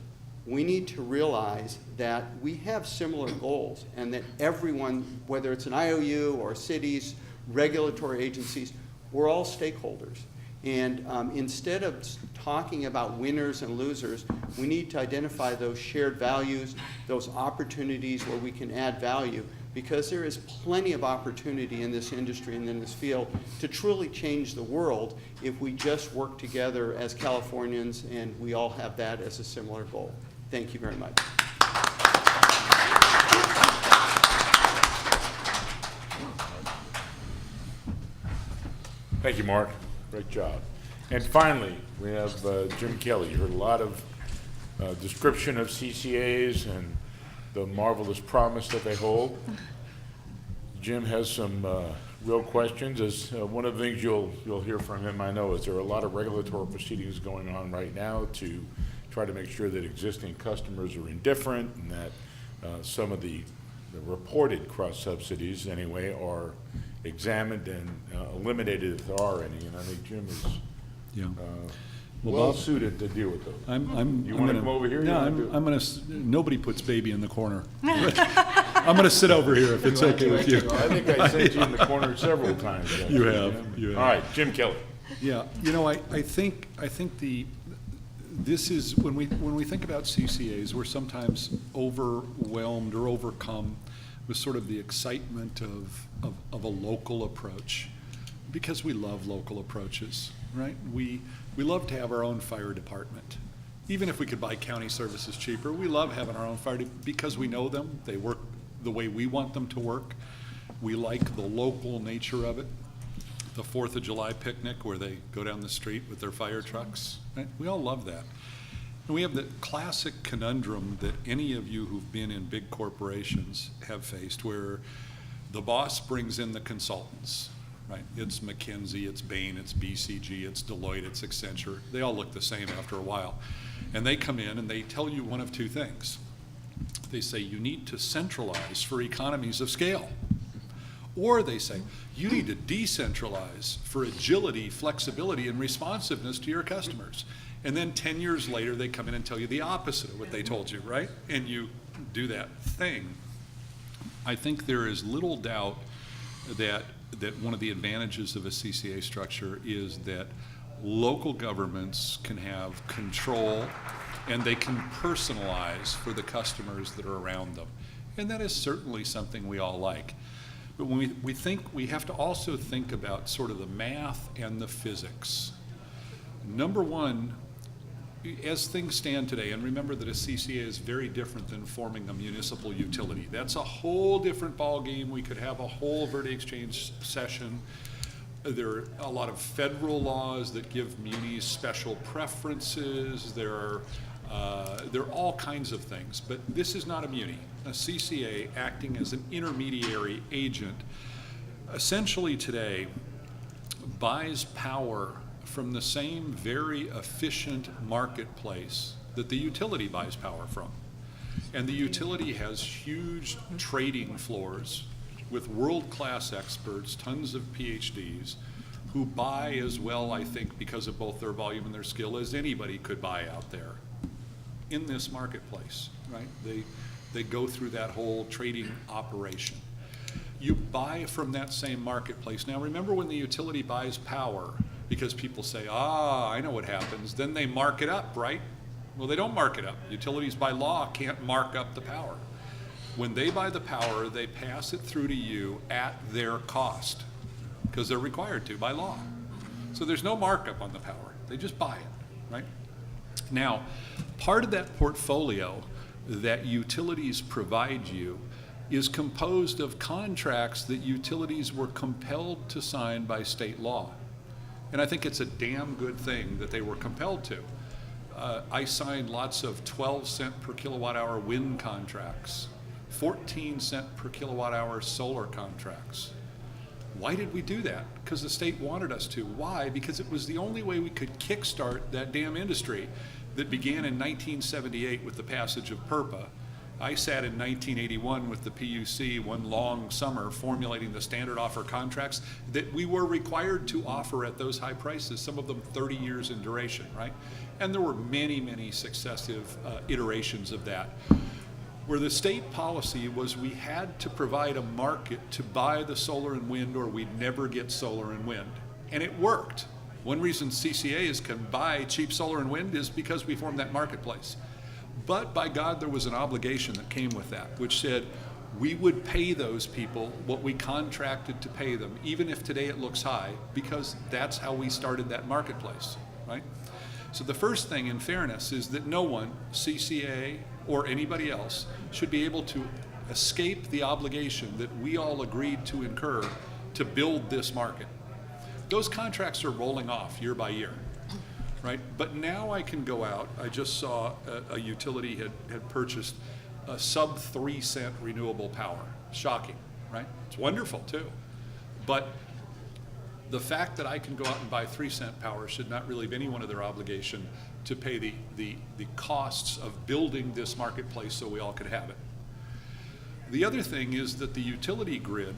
We need to realize that we have similar goals, and that everyone, whether it's an IOU or cities, regulatory agencies, we're all stakeholders. And instead of talking about winners and losers, we need to identify those shared values, those opportunities where we can add value, because there is plenty of opportunity in this industry and in this field to truly change the world if we just work together as Californians, and we all have that as a similar goal. Thank you very much. Thank you, Mark. Great job. And finally, we have Jim Kelly. You heard a lot of description of CCAs and the marvelous promise that they hold. Jim has some real questions. As one of the things you'll hear from him, I know, is there are a lot of regulatory proceedings going on right now to try to make sure that existing customers are indifferent, and that some of the reported cross subsidies, anyway, are examined and eliminated if there are any. And I think Jim is well suited to deal with those. You want to come over here? No, I'm going to. Nobody puts baby in the corner. I'm going to sit over here if it's okay with you. I think I sent you in the corner several times. You have. You have. All right, Jim Kelly. Yeah, you know, I think this is when we think about CCAs, we're sometimes overwhelmed or overcome was sort of the excitement of a local approach, because we love local approaches, right? We love to have our own fire department. Even if we could buy county services cheaper, we love having our own because we know them, they work the way we want them to work. We like the local nature of it. The 4th of July picnic where they go down the street with their fire trucks, right? We all love that. And we have the classic conundrum that any of you who've been in big corporations have faced, where the boss brings in the consultants, right? It's McKinsey, it's Bain, it's BCG, it's Deloitte, it's Accenture. They all look the same after a while. And they come in and they tell you one of two things. They say you need to centralize for economies of scale. Or they say you need to decentralize for agility, flexibility, and responsiveness to your customers. And then 10 years later, they come in and tell you the opposite of what they told you, right? And you do that thing. I think there is little doubt that one of the advantages of a CCA structure is that local governments can have control and they can personalize for the customers that are around them. And that is certainly something we all like. But when we think, we have to also think about sort of the math and the physics. Number one, as things stand today, and remember that a CCA is very different than forming a municipal utility. That's a whole different ballgame. We could have a whole Verde Exchange session. There are a lot of federal laws that give munis special preferences. There are all kinds of things, but this is not a muni. A CCA acting as an intermediary agent essentially today buys power from the same very efficient marketplace that the utility buys power from. And the utility has huge trading floors with world-class experts, tons of PhDs, who buy as well, I think, because of both their volume and their skill, as anybody could buy out there in this marketplace, right? They go through that whole trading operation. You buy from that same marketplace. Now remember, when the utility buys power, because people say, I know what happens, then they mark it up, right? Well, they don't mark it up. Utilities by law can't mark up the power. When they buy the power, they pass it through to you at their cost, because they're required to by law. So there's no markup on the power. They just buy it, right? Now, part of that portfolio that utilities provide you is composed of contracts that utilities were compelled to sign by state law. And I think it's a damn good thing that they were compelled to. I signed lots of 12-cent per kilowatt hour wind contracts, 14-cent per kilowatt hour solar contracts. Why did we do that? Because the state wanted us to. Why? Because it was the only way we could kickstart that damn industry that began in 1978 with the passage of PURPA. I sat in 1981 with the PUC one long summer formulating the standard offer contracts that we were required to offer at those high prices, some of them 30 years in duration, right? And there were many, many successive iterations of that, where the state policy was we had to provide a market to buy the solar and wind, or we'd never get solar and wind. And it worked. One reason CCAs can buy cheap solar and wind is because we formed that marketplace. But by God, there was an obligation that came with that, which said we would pay those people what we contracted to pay them, even if today it looks high, because that's how we started that marketplace, right? So the first thing, in fairness, is that no one, CCA or anybody else, should be able to escape the obligation that we all agreed to incur to build this market. Those contracts are rolling off year by year. Right? But now I can go out. I just saw a utility had purchased a sub 3 cent renewable power. Shocking, right? It's wonderful too. But the fact that I can go out and buy 3 cent power should not relieve anyone of their obligation to pay the costs of building this marketplace so we all could have it. The other thing is that the utility grid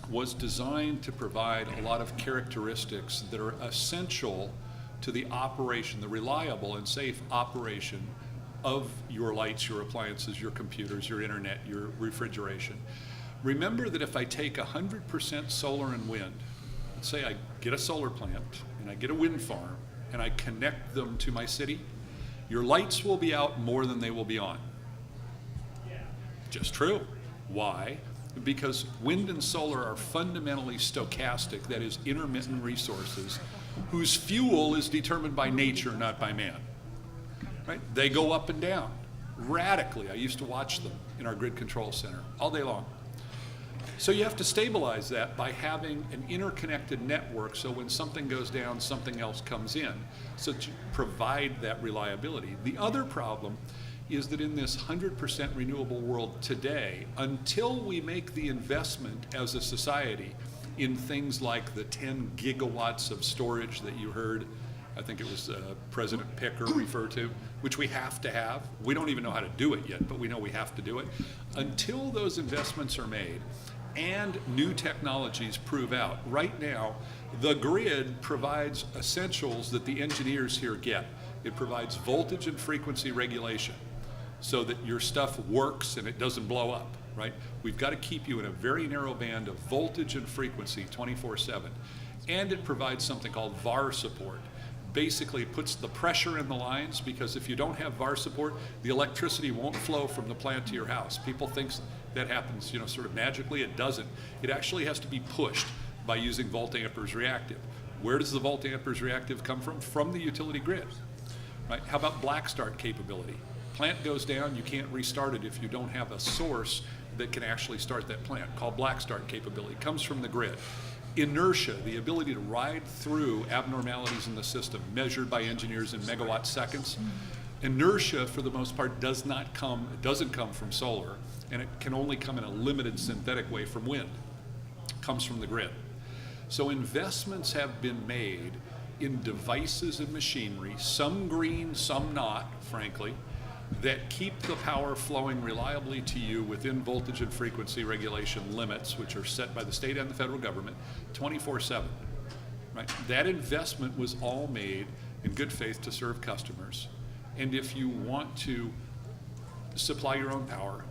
was designed to provide a lot of characteristics that are essential to the operation, the reliable and safe operation of your lights, your appliances, your computers, your internet, your refrigeration. Remember that if I take 100% solar and wind, let's say I get a solar plant and I get a wind farm and I connect them to my city, your lights will be out more than they will be on. Just true. Why? Because wind and solar are fundamentally stochastic, that is, intermittent resources, whose fuel is determined by nature, not by man. Right? They go up and down radically. I used to watch them in our grid control center all day long. So you have to stabilize that by having an interconnected network, so when something goes down, something else comes in, so that you provide that reliability. The other problem is that in this 100% renewable world today, until we make the investment as a society in things like the 10 gigawatts of storage that you heard, I think it was President Picker refer to, which we have to have. We don't even know how to do it yet, but we know we have to do it. Until those investments are made and new technologies prove out, right now, the grid provides essentials that the engineers here get. It provides voltage and frequency regulation so that your stuff works and it doesn't blow up, right? We've got to keep you in a very narrow band of voltage and frequency 24/7. And it provides something called VAR support. Basically, it puts the pressure in the lines, because if you don't have VAR support, the electricity won't flow from the plant to your house. People think that happens, sort of magically. It doesn't. It actually has to be pushed by using volt-amperes reactive. Where does the volt-amperes reactive come from? From the utility grid, right? How about black start capability? Plant goes down, you can't restart it if you don't have a source that can actually start that plant, called black start capability. It comes from the grid. Inertia, the ability to ride through abnormalities in the system, measured by engineers in megawatt seconds. Inertia, for the most part, doesn't come from solar, and it can only come in a limited synthetic way from wind. It comes from the grid. So investments have been made in devices and machinery, some green, some not, frankly, that keep the power flowing reliably to you within voltage and frequency regulation limits, which are set by the state and the federal government, 24/7. Right? That investment was all made in good faith to serve customers. And if you want to supply your own power,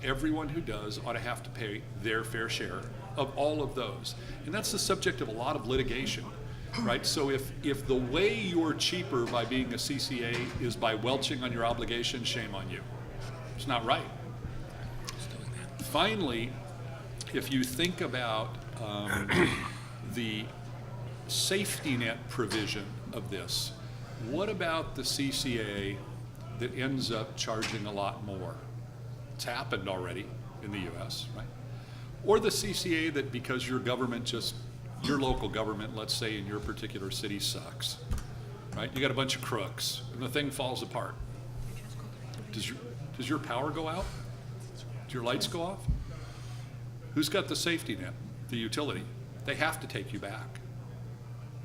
everyone who does ought to have to pay their fair share of all of those. And that's the subject of a lot of litigation. Right? So if the way you're cheaper by being a CCA is by welching on your obligation, shame on you. It's not right. Finally, if you think about the safety net provision of this, what about the CCA that ends up charging a lot more? It's happened already in the US, right? Or the CCA that, because your government your local government, let's say in your particular city, sucks, right? You got a bunch of crooks and the thing falls apart. Does your power go out? Do your lights go off? Who's got the safety net? The utility. They have to take you back,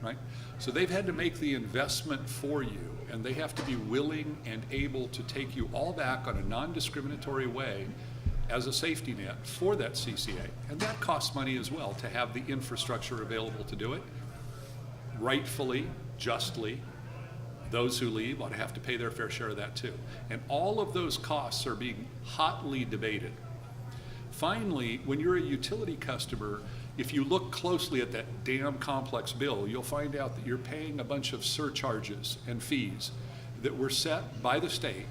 right? So they've had to make the investment for you, and they have to be willing and able to take you all back on a non-discriminatory way as a safety net for that CCA. And that costs money as well, to have the infrastructure available to do it. Rightfully, justly, those who leave ought to have to pay their fair share of that too. And all of those costs are being hotly debated. Finally, when you're a utility customer, if you look closely at that damn complex bill, you'll find out that you're paying a bunch of surcharges and fees that were set by the state,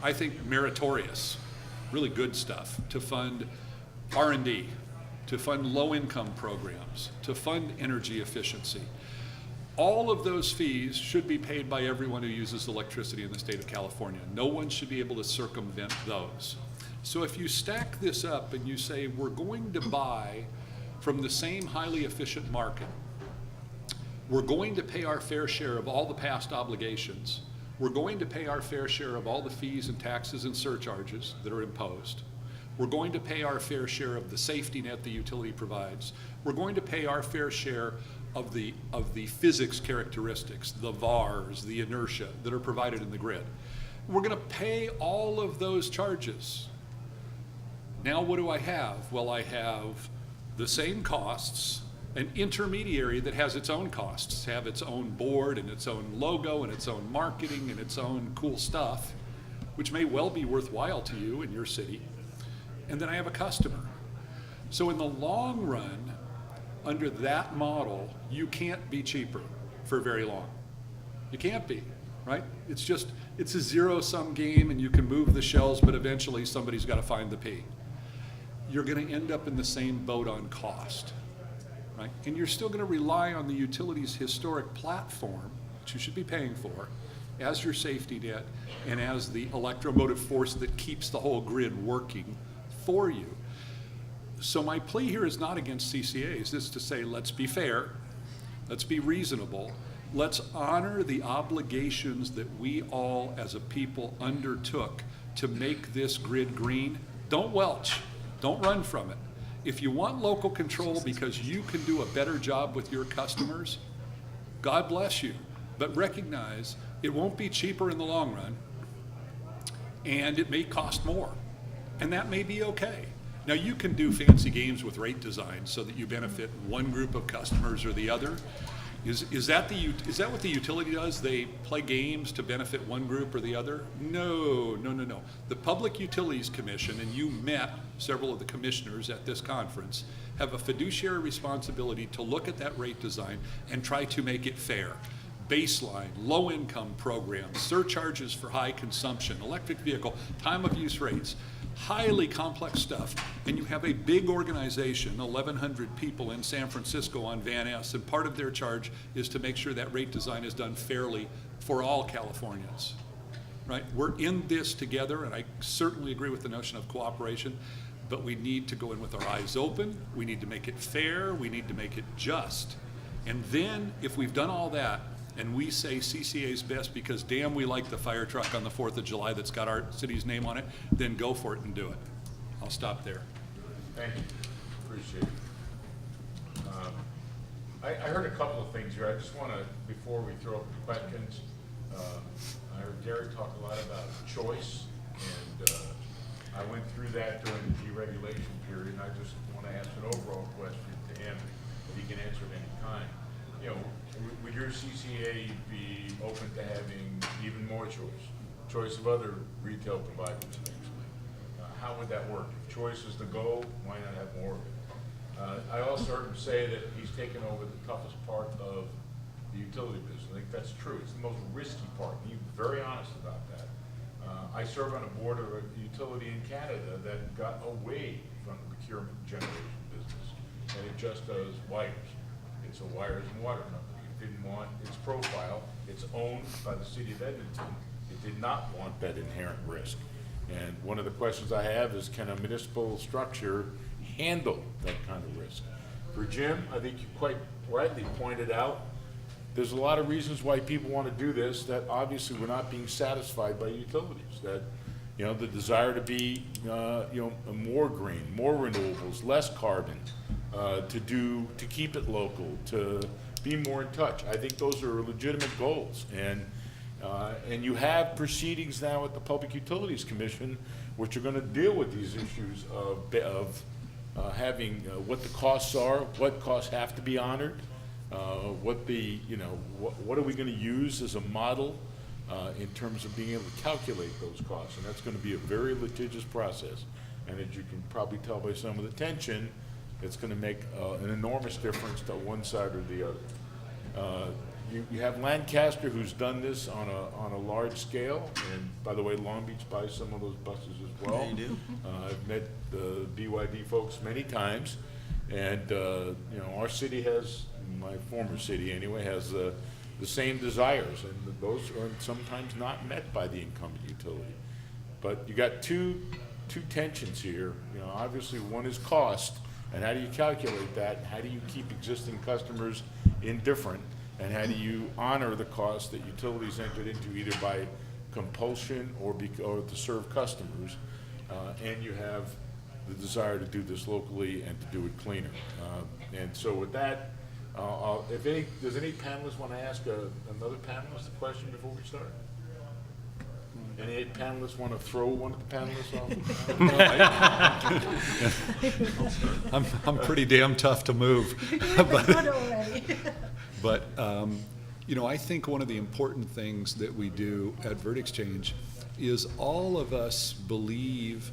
I think meritorious, really good stuff, to fund R&D, to fund low-income programs, to fund energy efficiency. All of those fees should be paid by everyone who uses electricity in the state of California. No one should be able to circumvent those. So if you stack this up and you say, we're going to buy from the same highly efficient market, we're going to pay our fair share of all the past obligations, we're going to pay our fair share of all the fees and taxes and surcharges that are imposed, we're going to pay our fair share of the safety net the utility provides, we're going to pay our fair share of the physics characteristics, the VARs, the inertia that are provided in the grid. We're going to pay all of those charges. Now what do I have? Well, I have the same costs, an intermediary that has its own costs, have its own board and its own logo and its own marketing and its own cool stuff, which may well be worthwhile to you in your city. And then I have a customer. So in the long run, under that model, you can't be cheaper for very long. You can't be, right? It's a zero-sum game and you can move the shells, but eventually somebody's got to find the P. you're going to end up in the same boat on cost, right? And you're still going to rely on the utility's historic platform, which you should be paying for, as your safety net and as the electromotive force that keeps the whole grid working for you. So my plea here is not against CCAs. It's to say, let's be fair, let's be reasonable, let's honor the obligations that we all as a people undertook to make this grid green. Don't welch, don't run from it. If you want local control because you can do a better job with your customers, God bless you. But recognize it won't be cheaper in the long run, and it may cost more, and that may be okay. Now, you can do fancy games with rate design so that you benefit one group of customers or the other. Is that what the utility does? They play games to benefit one group or the other? No. The Public Utilities Commission, and you met several of the commissioners at this conference, have a fiduciary responsibility to look at that rate design and try to make it fair. Baseline, low-income programs, surcharges for high consumption, electric vehicle, time of use rates, highly complex stuff. And you have a big organization, 1,100 people in San Francisco on Van Ness, and part of their charge is to make sure that rate design is done fairly for all Californians, right? We're in this together, and I certainly agree with the notion of cooperation, but we need to go in with our eyes open, we need to make it fair, we need to make it just. And then, if we've done all that, and we say CCA's best because damn we like the fire truck on the 4th of July that's got our city's name on it, then go for it and do it. I'll stop there. Thank you. Appreciate it. I heard a couple of things here. I just want to, before we throw up the questions, I heard Gary talk a lot about choice, and I went through that during the deregulation period, and I just want to ask an overall question to him, if he can answer at any time. You know, would your CCA be open to having even more choice of other retail providers eventually? How would that work? If choice is the goal, why not have more of it? I also heard him say that he's taken over the toughest part of the utility business. I think that's true. It's the most risky part. He's very honest about that. I serve on a board of a utility in Canada that got away from the procurement generation business, and it just does wires. It's a wires and water company. It didn't want its profile. It's owned by the city of Edmonton. It did not want that inherent risk. And one of the questions I have is, can a municipal structure handle that kind of risk? For Jim, I think you quite rightly pointed out, there's a lot of reasons why people want to do this that obviously we're not being satisfied by utilities. That, you know, the desire to be, more green, more renewables, less carbon, to keep it local, to be more in touch. I think those are legitimate goals, and you have proceedings now at the Public Utilities Commission, which are going to deal with these issues of having what the costs are, what costs have to be honored, what are we going to use as a model in terms of being able to calculate those costs, and that's going to be a very litigious process. And as you can probably tell by some of the tension, it's going to make an enormous difference to one side or the other. You have Lancaster, who's done this on a large scale, and by the way, Long Beach buys some of those buses as well. Yeah, you do. I've met the BYD folks many times, and our city has, my former city anyway, has the same desires, and those are sometimes not met by the incumbent utility. But you got two tensions here. Obviously one is cost, and how do you calculate that? And how do you keep existing customers indifferent? And how do you honor the cost that utilities entered into either by compulsion or to serve customers? And you have the desire to do this locally and to do it cleaner. And so with that, does any panelist want to ask another panelist a question before we start? Any panelists want to throw one of the panelists off? I'm pretty damn tough to move. You're good already. But, I think one of the important things that we do at VertXchange is all of us believe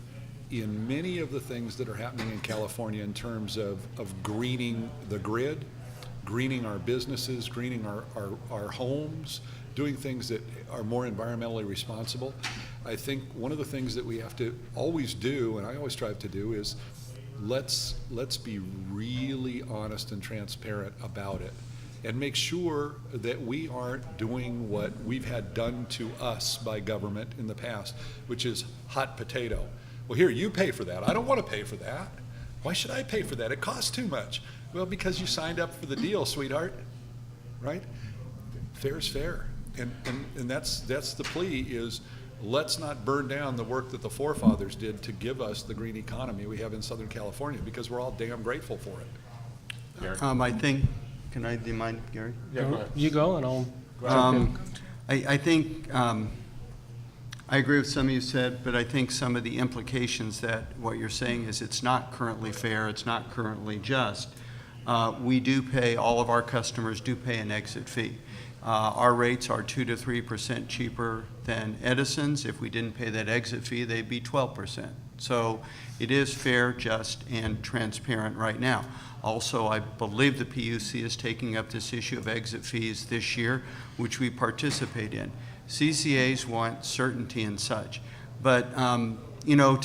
in many of the things that are happening in California in terms of greening the grid, greening our businesses, greening our homes, doing things that are more environmentally responsible. I think one of the things that we have to always do, and I always strive to do, is let's be really honest and transparent about it and make sure that we aren't doing what we've had done to us by government in the past, which is hot potato. Well, here, you pay for that. I don't want to pay for that. Why should I pay for that? It costs too much. Well, because you signed up for the deal, sweetheart, right? Fair's fair. And that's the plea is, let's not burn down the work that the forefathers did to give us the green economy we have in Southern California, because we're all damn grateful for it. Gary? I think, do you mind, Gary? Yeah, go ahead. You go and I'll jump in. I think, I agree with some of you said, but I think some of the implications that what you're saying is it's not currently fair, it's not currently just. We do pay, all of our customers do pay an exit fee. Our rates are 2 to 3% cheaper than Edison's. If we didn't pay that exit fee, they'd be 12%. So it is fair, just, and transparent right now. Also, I believe the PUC is taking up this issue of exit fees this year, which we participate in. CCAs want certainty and such. But, you know,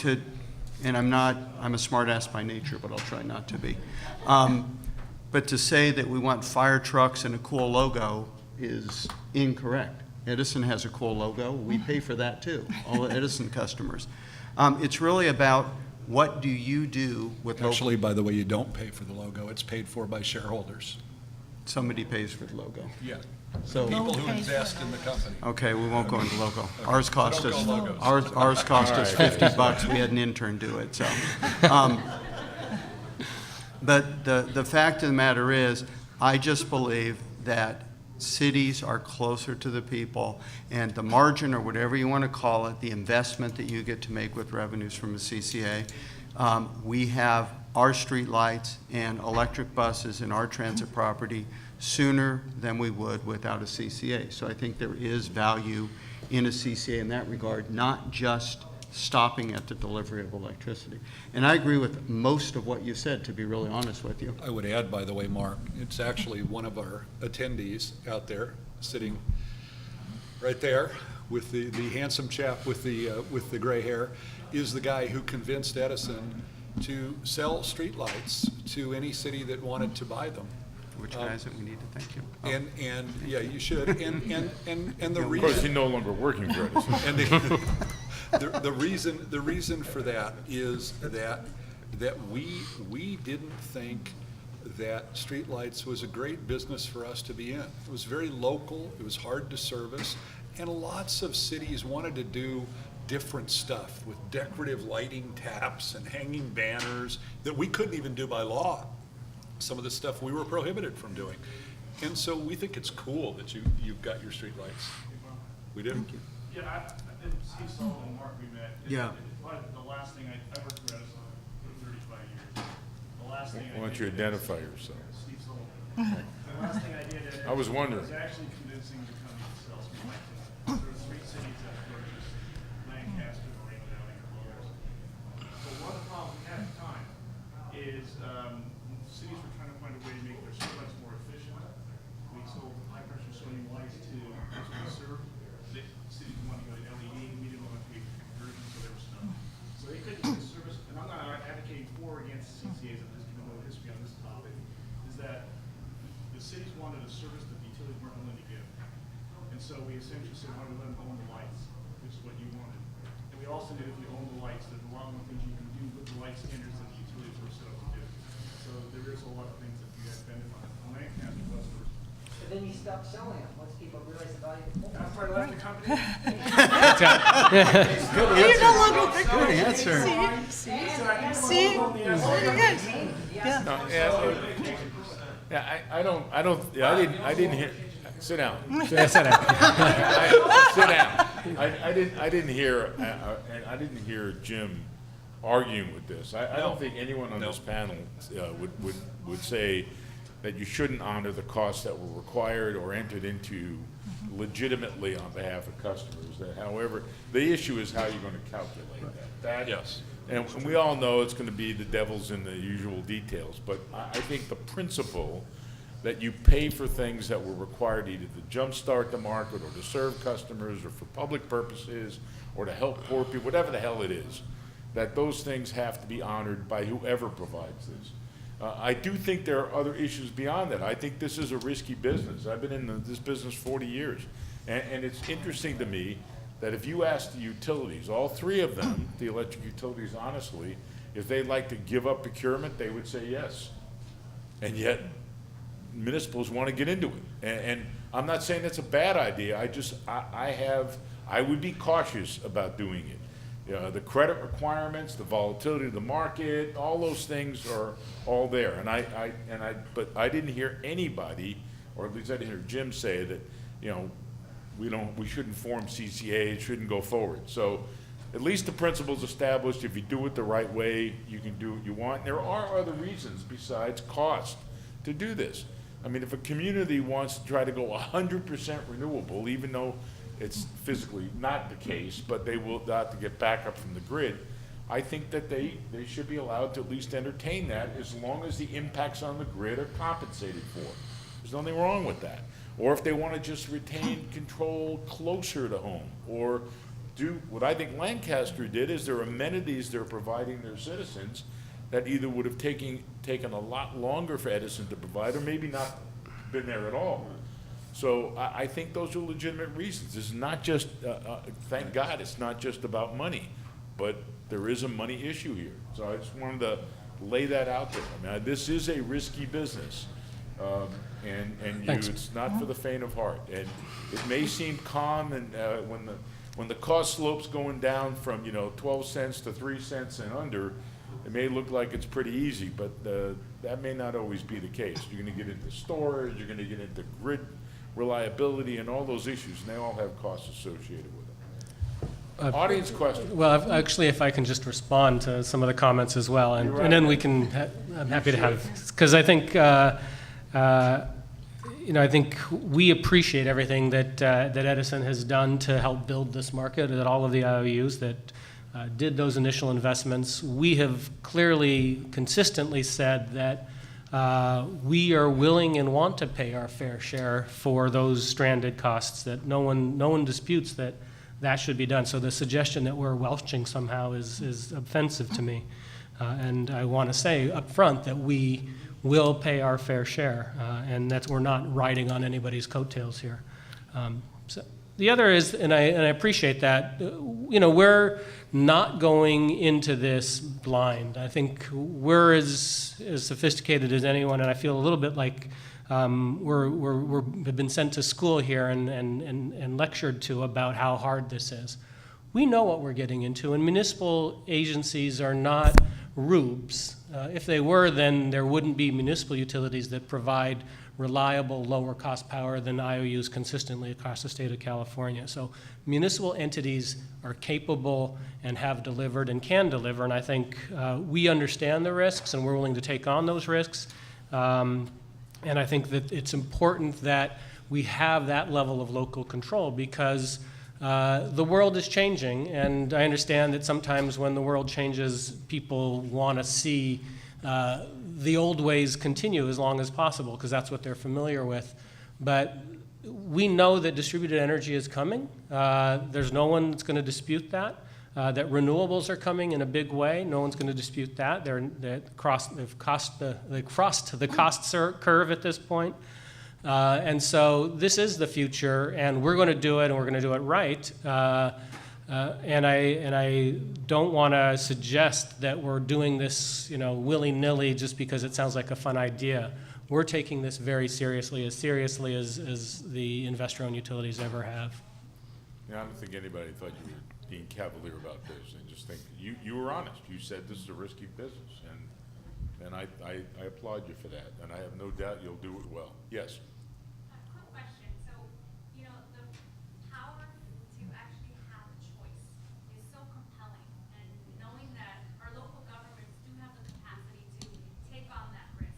and I'm a smart ass by nature, but I'll try not to be. But to say that we want fire trucks and a cool logo is incorrect. Edison has a cool logo. We pay for that too, all the Edison customers. It's really about what do you do with local. Actually, by the way, you don't pay for the logo. It's paid for by shareholders. Somebody pays for the logo. Yeah. So, People who invest in the company. okay, we won't go into logo. Ours cost Don't us, go logos. ours cost us All right. $50. We had an intern do it, so. But the fact of the matter is, I just believe that cities are closer to the people, and the margin, or whatever you want to call it, the investment that you get to make with revenues from a CCA, we have our street lights and electric buses in our transit property sooner than we would without a CCA. So I think there is value in a CCA in that regard, not just stopping at the delivery of electricity. And I agree with most of what you said, to be really honest with you. I would add, by the way, Mark, it's actually one of our attendees out there, sitting right there with the handsome chap with the gray hair, is the guy who convinced Edison to sell streetlights to any city that wanted to buy them. Which guys that we need to thank you. And yeah, you should. And the Of course, he's reason, no longer working for Edison. and the reason for that is that we didn't think that streetlights was a great business for us to be in. It was very local, it was hard to service, and lots of cities wanted to do different stuff with decorative lighting taps and hanging banners that we couldn't even do by law. Some of the stuff we were prohibited from doing. And so we think it's cool that you've got your streetlights. We do. Yeah, and Steve Sullivan and Mark, we met. Yeah. The last thing, I worked for Edison for 35 years. The last thing Why don't you identify yourself? Steve Sullivan. The last thing I did at I was wondering. was actually convincing the company to sell some lights. There were 3 cities that purchased: Lancaster, Moreno Valley, and Clovis. But one of the problems we had at the time is cities were trying to find a way to make their streetlights more efficient. We sold high-pressure sodium lights to serve. The cities wanted to go to LED, we didn't want to pay for conversion, so there was stuff. So they couldn't get the service, and I'm not advocating for or against CCAs, I'm just giving a little history on this topic, is that the cities wanted a service that the utilities weren't willing to give. And so we essentially said, why don't we let them own the lights, which is what you wanted. And we also knew if you own the lights, there's a lot more things you can do with the light standards that the utilities were set up to do. So there is a lot of things that you guys benefit from. Lancaster customers. But then you stop selling them once people realize the value of the pole. After I left the company, You're no longer the Good answer. See? Very good. Yeah, I didn't hear, sit down. Sit down. Sit down. I didn't hear, and I didn't hear Jim arguing with this. I don't think anyone on this panel would say that you shouldn't honor the costs that were required or entered into legitimately on behalf of customers. That, however, the issue is how you're going to calculate that. Yes. And we all know it's going to be the devil's in the usual details, but I think the principle that you pay for things that were required either to jumpstart the market or to serve customers or for public purposes or to help poor people, whatever the hell it is, that those things have to be honored by whoever provides this. I do think there are other issues beyond that. I think this is a risky business. I've been in this business 40 years. And it's interesting to me that if you ask the utilities, all three of them, the electric utilities honestly, if they'd like to give up procurement, they would say yes. And yet municipals want to get into it. And I'm not saying that's a bad idea. I would be cautious about doing it. The credit requirements, the volatility of the market, all those things are all there. But I didn't hear anybody, or at least I didn't hear Jim say that, we shouldn't form CCA, it shouldn't go forward. So at least the principle's established. If you do it the right way, you can do what you want. And there are other reasons besides cost to do this. I mean, if a community wants to try to go 100% renewable, even though it's physically not the case, but they will have to get backup from the grid, I think that they should be allowed to at least entertain that as long as the impacts on the grid are compensated for. There's nothing wrong with that. Or if they want to just retain control closer to home, or do what I think Lancaster did, is there are amenities they're providing their citizens that either would have taken a lot longer for Edison to provide, or maybe not been there at all. So I think those are legitimate reasons. It's not just, thank God, it's not just about money, but there is a money issue here. So I just wanted to lay that out there. I mean, this is a risky business, it's not for the faint of heart. And it may seem calm, and when the cost slope's going down from 12 cents to 3 cents and under, it may look like it's pretty easy, but that may not always be the case. You're going to get into storage, you're going to get into grid reliability, and all those issues, and they all have costs associated with it. Audience question. Well, actually, if I can just respond to some of the comments as well, and then we can, I'm happy to have, because I think, I think we appreciate everything that Edison has done to help build this market, that all of the IOUs that did those initial investments. We have clearly, consistently said that we are willing and want to pay our fair share for those stranded costs, that no one disputes that should be done. So the suggestion that we're welching somehow is offensive to me. And I want to say up front that we will pay our fair share, and that we're not riding on anybody's coattails here. So the other is, and I appreciate that, we're not going into this blind. I think we're as sophisticated as anyone, and I feel a little bit like we've been sent to school here and lectured to about how hard this is. We know what we're getting into, and municipal agencies are not rubes. If they were, then there wouldn't be municipal utilities that provide reliable, lower cost power than IOUs consistently across the state of California. So municipal entities are capable and have delivered and can deliver, and I think we understand the risks and we're willing to take on those risks. And I think that it's important that we have that level of local control, because the world is changing, and I understand that sometimes when the world changes, people want to see the old ways continue as long as possible, because that's what they're familiar with. But we know that distributed energy is coming. There's no one that's going to dispute that. That renewables are coming in a big way. No one's going to dispute that. They've crossed the cost curve at this point. And so this is the future, and we're going to do it, and we're going to do it right. And I don't want to suggest that we're doing this, willy-nilly just because it sounds like a fun idea. We're taking this very seriously as the investor-owned utilities ever have. I don't think anybody thought you were being cavalier about this. I just think you were honest. You said this is a risky business, and I applaud you for that, and I have no doubt you'll do it well. Yes? A quick question. So, the power to actually have a choice is so compelling, and knowing that our local governments do have the capacity to take on that risk,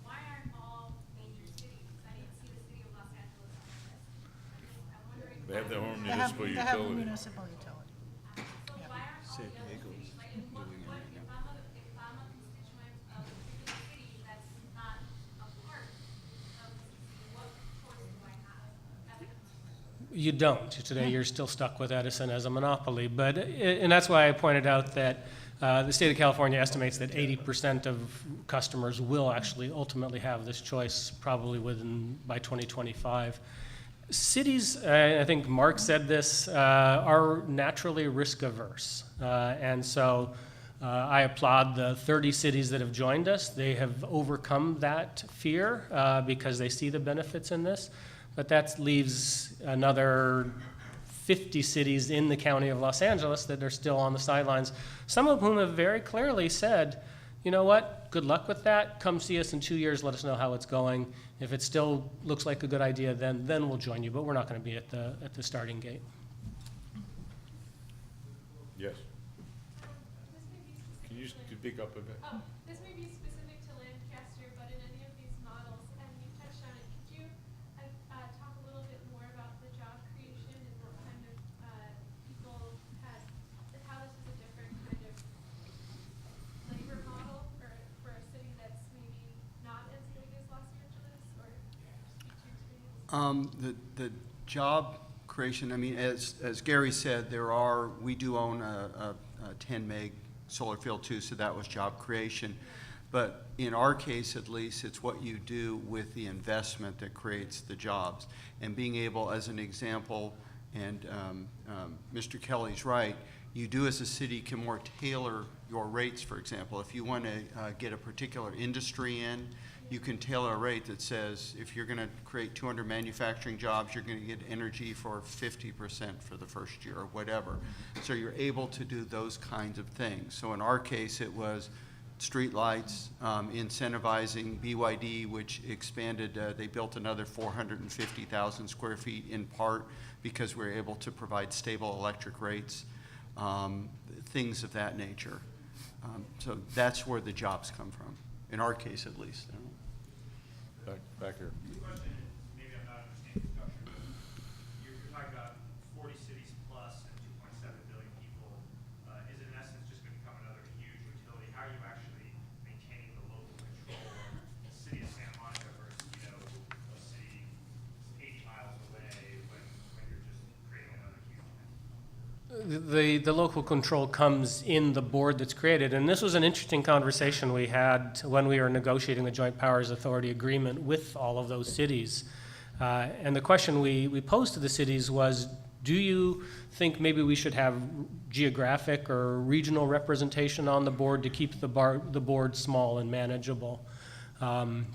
why aren't all major cities? I didn't see the city of Los Angeles on the list. I'm wondering. They have their own They have municipal a utility. municipal utility. So why aren't all the other cities? Like, if I'm a constituent of a particular city that's not a part of the city, what choice do I have? As a constituent? You don't. Today, you're still stuck with Edison as a monopoly. And that's why I pointed out that The state of California estimates that 80% of customers will actually ultimately have this choice probably by 2025. Cities, I think Mark said this, are naturally risk averse. And so I applaud the 30 cities that have joined us. They have overcome that fear because they see the benefits in this. But that leaves another 50 cities in the county of Los Angeles that are still on the sidelines, some of whom have very clearly said, you know what, good luck with that. Come see us in 2 years, let us know how it's going. If it still looks like a good idea, then we'll join you, but we're not going to be at the starting gate. Yes. Can you speak up a bit? This may be specific to Lancaster, but in any of these models, and you touched on it, could you talk a little bit more about the job creation and what kind of people had, how this is a different kind of labor model for a city that's maybe not as big as Los Angeles, or speak to your experience? The job creation, I mean, as Gary said, we do own a 10 meg solar field too, so that was job creation. But in our case, at least, it's what you do with the investment that creates the jobs. And being able, as an example, and Mr. Kelly's right, you do as a city can more tailor your rates, for example. If you want to get a particular industry in, you can tailor a rate that says if you're going to create 200 manufacturing jobs, you're going to get energy for 50% for the first year or whatever. So you're able to do those kinds of things. So in our case, it was streetlights, incentivizing BYD, which expanded, they built another 450,000 square feet in part because we were able to provide stable electric rates, things of that nature. So that's where the jobs come from, in our case at least. Back here. The question, maybe I'm not understanding the structure, but you're talking about 40 cities plus and 2.7 billion people. Is it in essence just going to become another huge utility? How are you actually maintaining the local control of the city of Santa Monica versus, a city 80 miles away when you're just creating another huge thing? The local control comes in the board that's created, and this was an interesting conversation we had when we were negotiating the Joint Powers Authority agreement with all of those cities. And the question we posed to the cities was, do you think maybe we should have geographic or regional representation on the board to keep the board small and manageable? And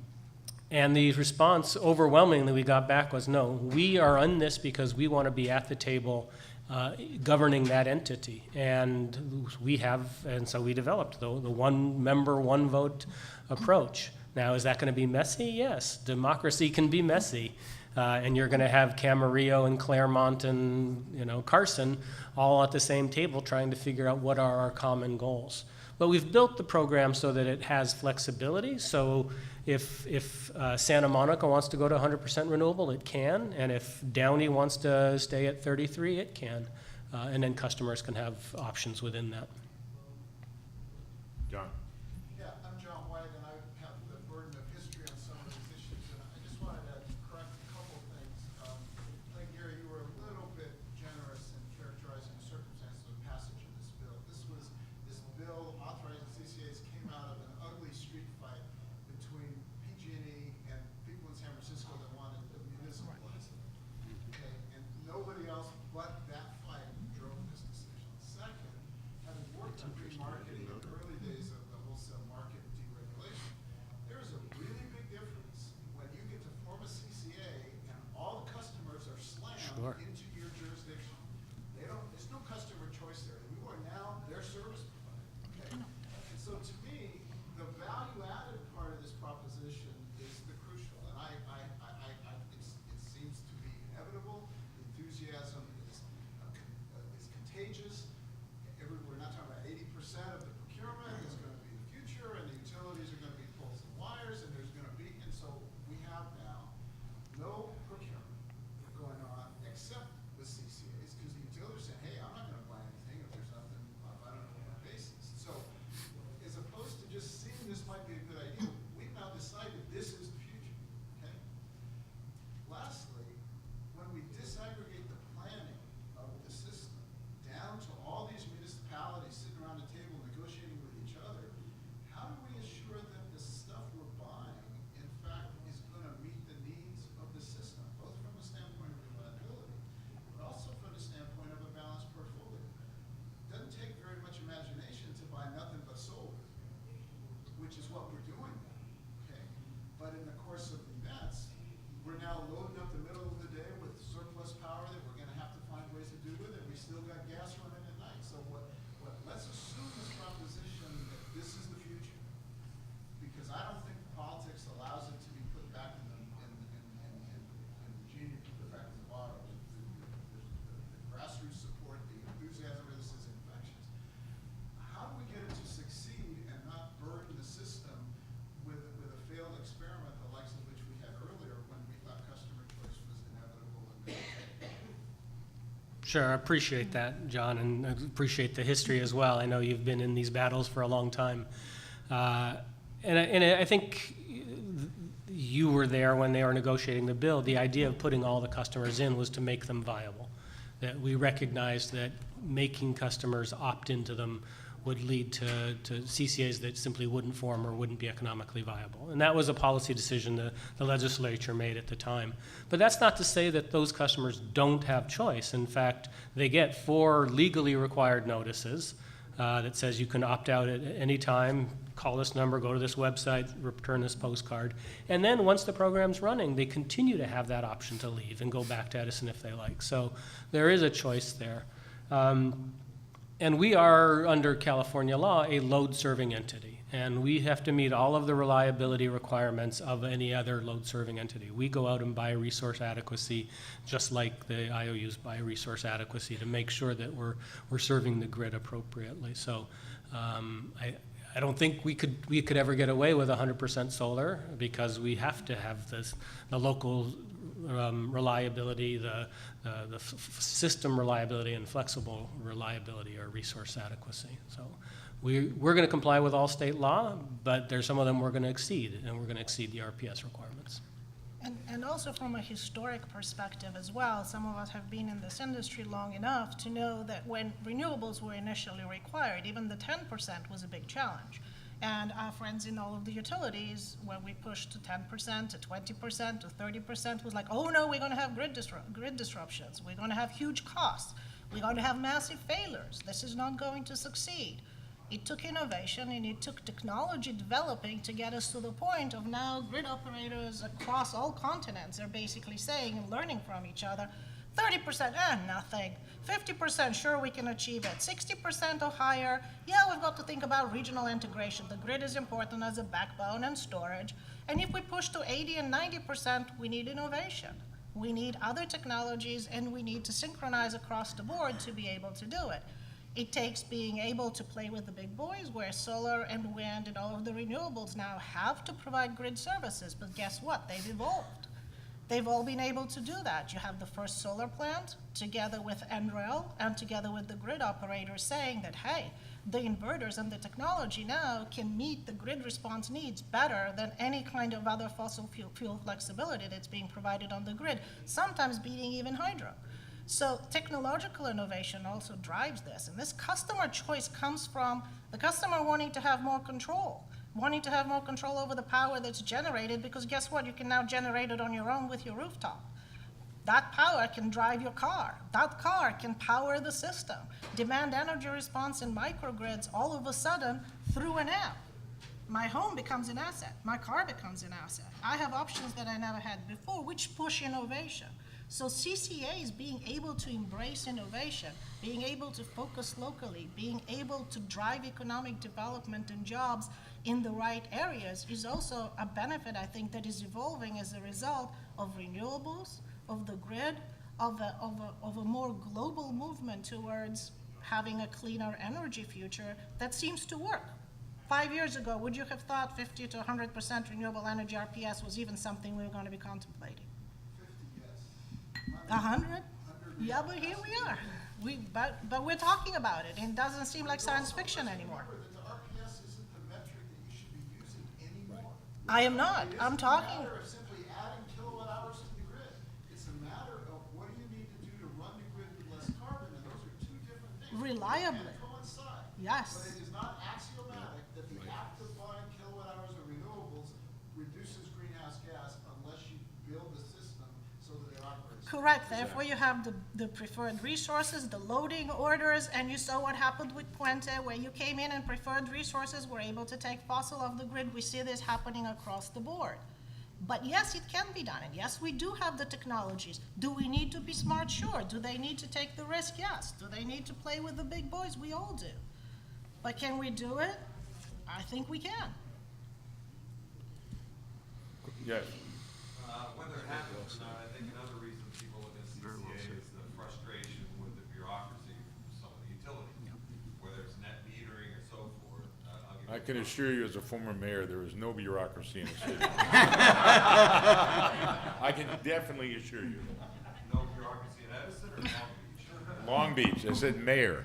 the response overwhelmingly we got back was, no, we are on this because we want to be at the table governing that entity. And so we developed the one member, one vote approach. Now, is that going to be messy? Yes, democracy can be messy. And you're going to have Camarillo and Claremont and Carson all at the same table trying to figure out what are our common goals. But we've built the program so that it has flexibility. So if Santa Monica wants to go to 100% renewable, it can. And if Downey wants to stay at 33, it can. And then customers can have options within that. John. Yeah, I'm John White, and I have the burden of history on some of these issues, and I just wanted to correct a couple things. I think, Gary, you were a little bit generous in characterizing the circumstances of the passage of this bill. This bill authorizing CCAs came out of an ugly street fight between PG&E and people in San Francisco that wanted to municipalize it. Okay, and nobody else but that fight drove this decision. Second, having worked Sure, I appreciate that, John, and I appreciate the history as well. I know you've been in these battles for a long time. And I think you were there when they were negotiating the bill. The idea of putting all the customers in was to make them viable. That we recognized that making customers opt into them would lead to CCAs that simply wouldn't form or wouldn't be economically viable. And that was a policy decision the legislature made at the time. But that's not to say that those customers don't have choice. In fact, they get 4 legally required notices that says you can opt out at any time, call this number, go to this website, return this postcard. And then once the program's running, they continue to have that option to leave and go back to Edison if they like. So there is a choice there. And we are, under California law, a load-serving entity. And we have to meet all of the reliability requirements of any other load-serving entity. We go out and buy resource adequacy, just like the IOUs buy resource adequacy, to make sure that we're serving the grid appropriately. So I don't think we could ever get away with 100% solar, because we have to have the local reliability, the system reliability, and flexible reliability or resource adequacy. So we're going to comply with all state law, but there's some of them we're going to exceed, and we're going to exceed the RPS requirements. And also from a historic perspective as well, some of us have been in this industry long enough to know that when renewables were initially required, even the 10% was a big challenge. And our friends in all of the utilities, when we pushed to 10%, to 20%, to 30%, was like, oh no, we're going to have grid disruptions. We're going to have huge costs. We're going to have massive failures. This is not going to succeed. It took innovation and it took technology developing to get us to the point of now grid operators across all continents are basically saying and learning from each other, 30%, nothing. 50%, sure we can achieve it. 60% or higher, yeah, we've got to think about regional integration. The grid is important as a backbone and storage. And if we push to 80 and 90%, we need innovation. We need other technologies, and we need to synchronize across the board to be able to do it. It takes being able to play with the big boys, where solar and wind and all of the renewables now have to provide grid services. But guess what? They've evolved. They've all been able to do that. You have the first solar plant together with NREL and together with the grid operators saying that, hey, the inverters and the technology now can meet the grid response needs better than any kind of other fossil fuel flexibility that's being provided on the grid, sometimes beating even hydro. So technological innovation also drives this. And this customer choice comes from the customer wanting to have more control over the power that's generated, because guess what? You can now generate it on your own with your rooftop. That power can drive your car. That car can power the system. Demand energy response in microgrids all of a sudden through an app. My home becomes an asset. My car becomes an asset. I have options that I never had before, which push innovation. So CCAs being able to embrace innovation, being able to focus locally, being able to drive economic development and jobs in the right areas is also a benefit, I think, that is evolving as a result of renewables, of the grid, of a more global movement towards having a cleaner energy future that seems to work. 5 years ago, would you have thought 50 to 100% renewable energy RPS was even something we were going to be contemplating? 100? Yeah, but here we are. But we're talking about it, and it doesn't seem like science fiction anymore. Remember that the RPS isn't the metric that you should be using anymore. I am not. I'm talking. It's a matter of simply adding kilowatt hours to the grid. It's a matter of what do you need to do to run the grid with less carbon, and those are two different things. Reliably. They can't coincide. Yes. But it is not axiomatic that the act of buying kilowatt hours of renewables reduces greenhouse gas unless you build a system so that it operates. Correct. Therefore, you have the preferred resources, the loading orders, and you saw what happened with Puente, where you came in and preferred resources were able to take fossil off the grid. We see this happening across the board. But yes, it can be done. And yes, we do have the technologies. Do we need to be smart? Sure. Do they need to take the risk? Yes. Do they need to play with the big boys? We all do. But can we do it? I think we can. Yes. Whether it happens or not, I think another reason people look at CCA is the frustration with the bureaucracy from some of the utilities, whether it's net metering or so forth. I'll give I you can assure you as a former mayor, there is no bureaucracy in the city. I can definitely assure you. no bureaucracy in Edison or Long Beach. Long Beach, I said mayor.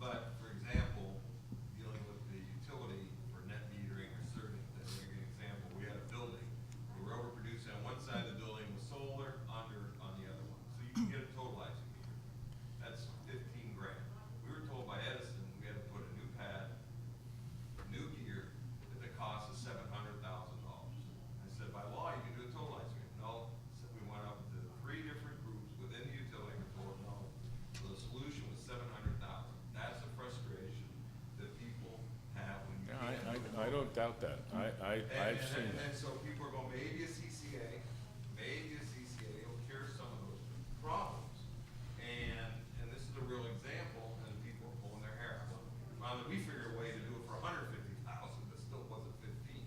But, for example, dealing with the utility for net metering or certain, to give you an example, we had a building, we were overproducing on one side of the building with solar, under on the other one. So you can get a totalizing meter. That's 15 grand. We were told by Edison, we had to put a new pad, new gear, at the cost of $700,000. I said, by law, you can do a totalizing meter. No, so we went up to 3 different groups within the utility and told no. So the solution was 700,000. That's a frustration that people have when you can't. I don't doubt that. I've seen And that. so people are going, maybe a CCA will cure some of those problems. And this is a real example, and people are pulling their hair out. Finally, we figured a way to do it for 150,000, but still wasn't 15.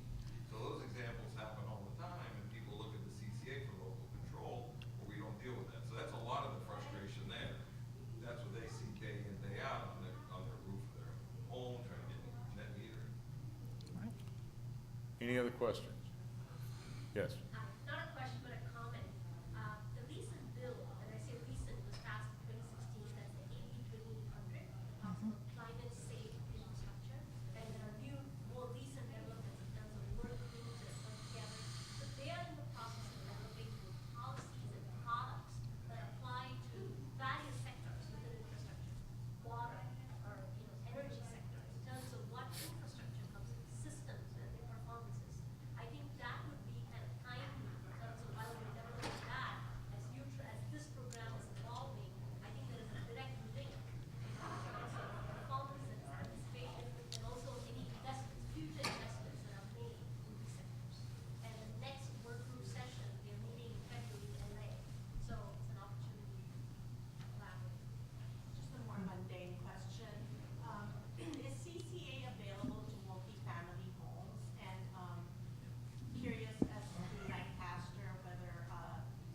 So those examples happen all the time, and people look at the CCA for local control, but we don't deal with that. So that's a lot of the frustration there. That's what they see day in, day out on their roof of their home, trying to get net metering. Any other questions? Yes. Not a question, but a comment. The recent bill, and I say recent, was passed in 2016, that's the AB 2800, climate safe infrastructure. And there are new, more recent developments in terms of work groups that come together. So they are in the process of developing policies and products that apply to various sectors within infrastructure, water, or energy sector, in terms of what infrastructure comes with systems and their performances. I think that would be kind of timely in terms of while we're developing that, as this program is evolving, I think there is a direct link in terms of performances, participation, and also any investments, future investments that are made in these sectors. And the next work group session, we are meeting in February in LA, so it's an opportunity to collaborate. Just a more mundane question. Is CCA available to multifamily homes? And curious as to Lancaster, whether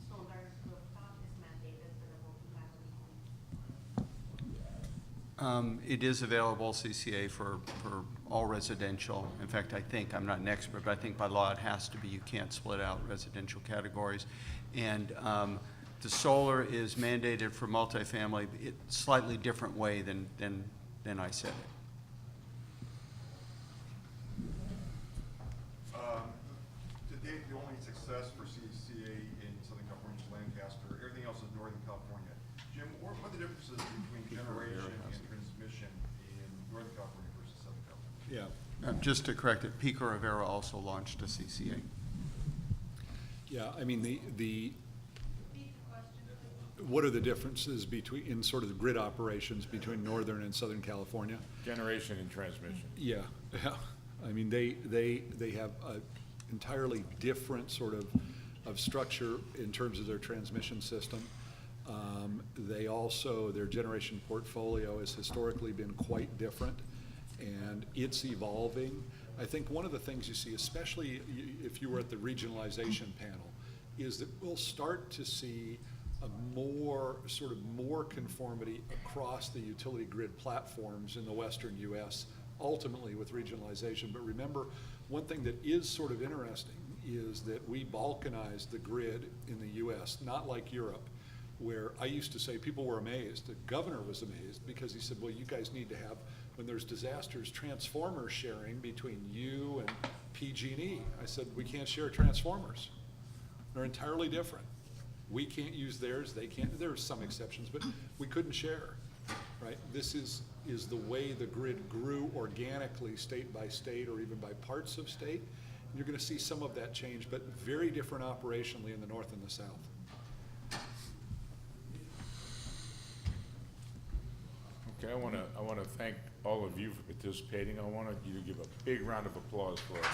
solar rooftop is mandated for the multifamily homes? It is available, CCA, for all residential. In fact, I think, I'm not an expert, but I think by law it has to be. You can't split out residential categories. And the solar is mandated for multifamily, slightly different way than I said it. To date, the only success for CCA in Southern California is Lancaster. Everything else is Northern California. Jim, what are the differences between generation and transmission in Northern California versus Southern California? Yeah. Just to correct it, Pico Rivera also launched a CCA. Yeah, I mean, what are the differences between, in sort of the grid operations between Northern and Southern California? Generation and transmission. Yeah, yeah. I mean, they have a entirely different sort of structure in terms of their transmission system. They also, their generation portfolio has historically been quite different, and it's evolving. I think one of the things you see, especially if you were at the regionalization panel, is that we'll start to see a more conformity across the utility grid platforms in the Western U.S., ultimately with regionalization. But remember, one thing that is sort of interesting is that we balkanized the grid in the U.S., not like Europe, where I used to say people were amazed. The governor was amazed because he said, well, you guys need to have, when there's disasters, transformer sharing between you and PG&E. I said, we can't share transformers. They're entirely different. We can't use theirs, they can't. There are some exceptions, but we couldn't share, right? This is the way the grid grew organically, state by state, or even by parts of state. And you're going to see some of that change, but very different operationally in the north and the south. Okay, I want to thank all of you for participating. I want you to give a big round of applause for us.